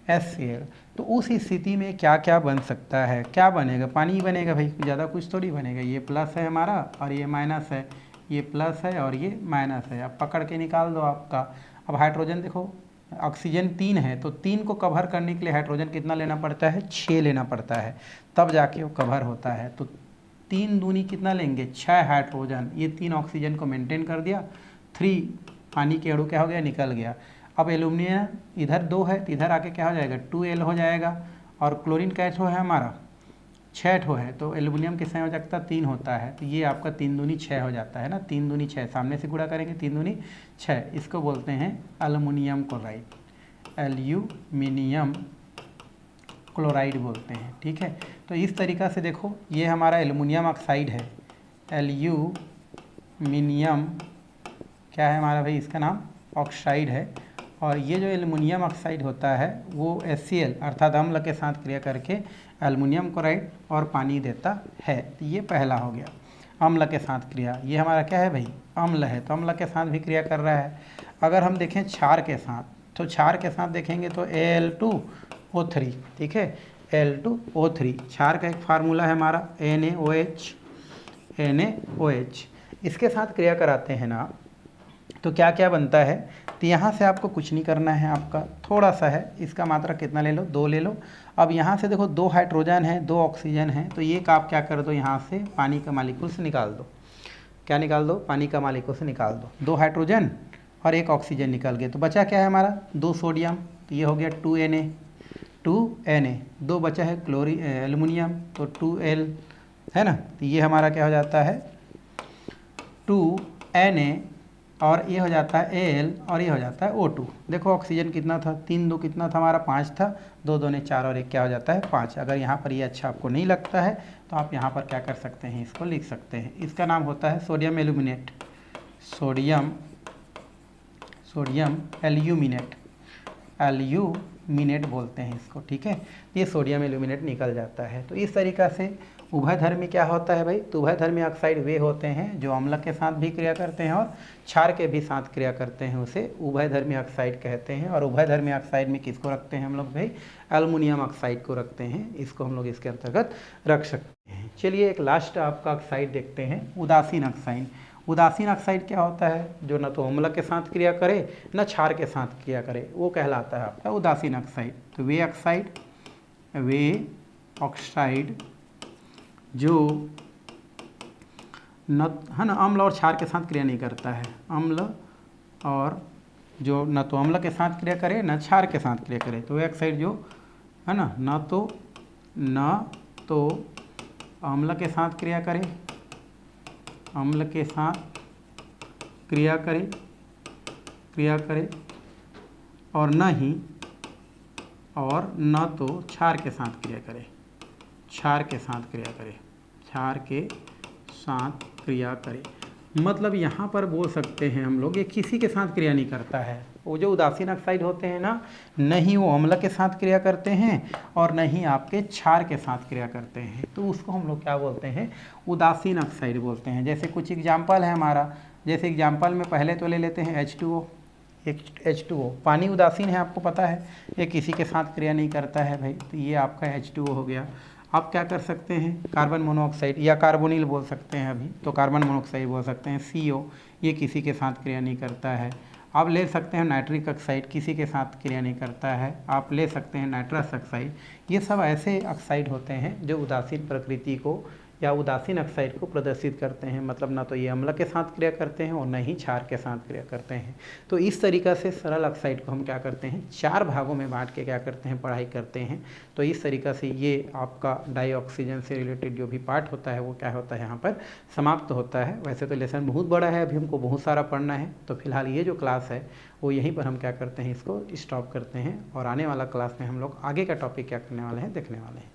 HCl, तो उस स्थिति में क्या क्या बन सकता है, क्या बनेगा, पानी ही बनेगा भाई, ज़्यादा कुछ थोड़ी बनेगा। ये प्लस है हमारा और ये माइनस है, ये प्लस है और ये माइनस है। अब पकड़ के निकाल दो आपका। अब हाइड्रोजन देखो, ऑक्सीजन 3 है, तो 3 को कवर करने के लिए हाइड्रोजन कितना लेना पड़ता है, 6 लेना पड़ता है, तब जाके वो कवर होता है। तो 3 दूनी कितना लेंगे, 6 हाइड्रोजन, ये 3 ऑक्सीजन को मेंटेन कर दिया, 3 पानी के अणु क्या हो गया, निकल गया। अब एल्युमिनियम इधर 2 है, तो इधर आके क्या हो जाएगा, 2L हो जाएगा। और क्लोरीन का ठो है हमारा, 6 ठो है, तो एल्युमिनियम की संयोजकता 3 होता है, तो ये आपका 3 दूनी 6 हो जाता है ना, 3 दूनी 6, सामने से गुणा करेंगे 3 दूनी 6। इसको बोलते हैं एल्युमिनियम क्लोराइड, एल्यूमिनियम क्लोराइड बोलते हैं। ठीक है, तो इस तरीक़ा से देखो, ये हमारा एल्युमिनियम ऑक्साइड है, एल्यूमिनियम क्या है हमारा भाई, इसका नाम ऑक्साइड है। और ये जो एल्युमिनियम ऑक्साइड होता है वो HCl अर्थात अम्ल के साथ क्रिया करके एल्युमिनियम क्लोराइड और पानी देता है। तो ये पहला हो गया, अम्ल के साथ क्रिया। ये हमारा क्या है भाई, अम्ल है, तो अम्ल के साथ भी क्रिया कर रहा है। अगर हम देखें क्षार के साथ, तो क्षार के साथ देखेंगे तो Al2O3, ठीक है, Al2O3 क्षार का एक फार्मूला है हमारा NaOH। इसके साथ क्रिया कराते हैं ना, तो क्या क्या बनता है। तो यहाँ से आपको कुछ नहीं करना है, आपका थोड़ा सा है, इसका मात्रा कितना ले लो, 2 ले लो। अब यहाँ से देखो 2 हाइड्रोजन है, 2 ऑक्सीजन है, तो ये आप क्या कर दो, यहाँ से पानी का मालिक्यूल से निकाल दो। क्या निकाल दो, पानी का मालिक्यूल से निकाल दो। 2 हाइड्रोजन और 1 ऑक्सीजन निकल गए, तो बचा क्या है हमारा, 2 सोडियम, तो ये हो गया 2Na। 2 बचा है एल्युमिनियम, तो 2L है ना, तो ये हमारा क्या हो जाता है 2Na, और ये हो जाता है Al, और ये हो जाता है O2। देखो ऑक्सीजन कितना था, 3 2 कितना था हमारा, 5 था, 2 2 ने 4 और 1 क्या हो जाता है 5। अगर यहाँ पर ये अच्छा आपको नहीं लगता है तो आप यहाँ पर क्या कर सकते हैं, इसको लिख सकते हैं। इसका नाम होता है सोडियम एल्यूमिनेट, सोडियम एल्यूमिनेट बोलते हैं इसको। ठीक है, ये सोडियम एल्यूमिनेट निकल जाता है। तो इस तरीक़ा से उभयधर्मी क्या होता है भाई, तो उभयधर्मी ऑक्साइड वे होते हैं जो अम्ल के साथ भी क्रिया करते हैं और क्षार के भी साथ क्रिया करते हैं, उसे उभयधर्मी ऑक्साइड कहते हैं। और उभयधर्मी ऑक्साइड में किसको रखते हैं हम लोग भाई, एल्युमिनियम ऑक्साइड को रखते हैं, इसको हम लोग इसके अंतर्गत रख सकते हैं। चलिए एक लास्ट आपका ऑक्साइड देखते हैं, उदासीन ऑक्साइड। उदासीन ऑक्साइड क्या होता है, जो न तो अम्ल के साथ क्रिया करे न क्षार के साथ क्रिया करे, वो कहलाता है आपका उदासीन ऑक्साइड। तो वे ऑक्साइड जो न है ना अम्ल और क्षार के साथ क्रिया नहीं करता है, अम्ल और जो न तो अम्ल के साथ क्रिया करे न क्षार के साथ क्रिया करे, तो वे ऑक्साइड जो है ना न तो अम्ल के साथ क्रिया करे अम्ल के साथ क्रिया करे और न तो क्षार के साथ क्रिया करे, क्षार के साथ क्रिया करे। मतलब यहाँ पर बोल सकते हैं हम लोग ये किसी के साथ क्रिया नहीं करता है। वो जो उदासीन ऑक्साइड होते हैं ना, न ही वो अम्ल के साथ क्रिया करते हैं और न ही आपके क्षार के साथ क्रिया करते हैं, तो उसको हम लोग क्या बोलते हैं, उदासीन ऑक्साइड बोलते हैं। जैसे कुछ एग्जाम्पल है हमारा, जैसे एग्जाम्पल में पहले तो ले लेते हैं H2O। H2O पानी उदासीन है, आपको पता है, ये किसी के साथ क्रिया नहीं करता है भाई, तो ये आपका H2O हो गया। आप क्या कर सकते हैं, कार्बन मोनोऑक्साइड या कार्बोनिल बोल सकते हैं, अभी तो कार्बन मोनोऑक्साइड बोल सकते हैं, CO, ये किसी के साथ क्रिया नहीं करता है। आप ले सकते हैं नाइट्रिक ऑक्साइड, किसी के साथ क्रिया नहीं करता है। आप ले सकते हैं नाइट्रस ऑक्साइड। ये सब ऐसे ऑक्साइड होते हैं जो उदासीन प्रकृति को या उदासीन ऑक्साइड को प्रदर्शित करते हैं। मतलब ना तो ये अम्ल के साथ क्रिया करते हैं और न ही क्षार के साथ क्रिया करते हैं। तो इस तरीक़ा से सरल ऑक्साइड को हम क्या करते हैं, 4 भागों में बांट के क्या करते हैं, पढ़ाई करते हैं। तो इस तरीक़ा से ये आपका डाइऑक्सीजन से रिलेटेड जो भी पार्ट होता है वो क्या होता है, यहाँ पर समाप्त होता है। वैसे तो लेसन बहुत बड़ा है, अभी हमको बहुत सारा पढ़ना है, तो फिलहाल ये जो क्लास है वो यहीं पर हम क्या करते हैं, इसको स्टॉप करते हैं और आने वाला क्लास में हम लोग आगे का टॉपिक क्या करने वाले हैं, देखने वाले हैं।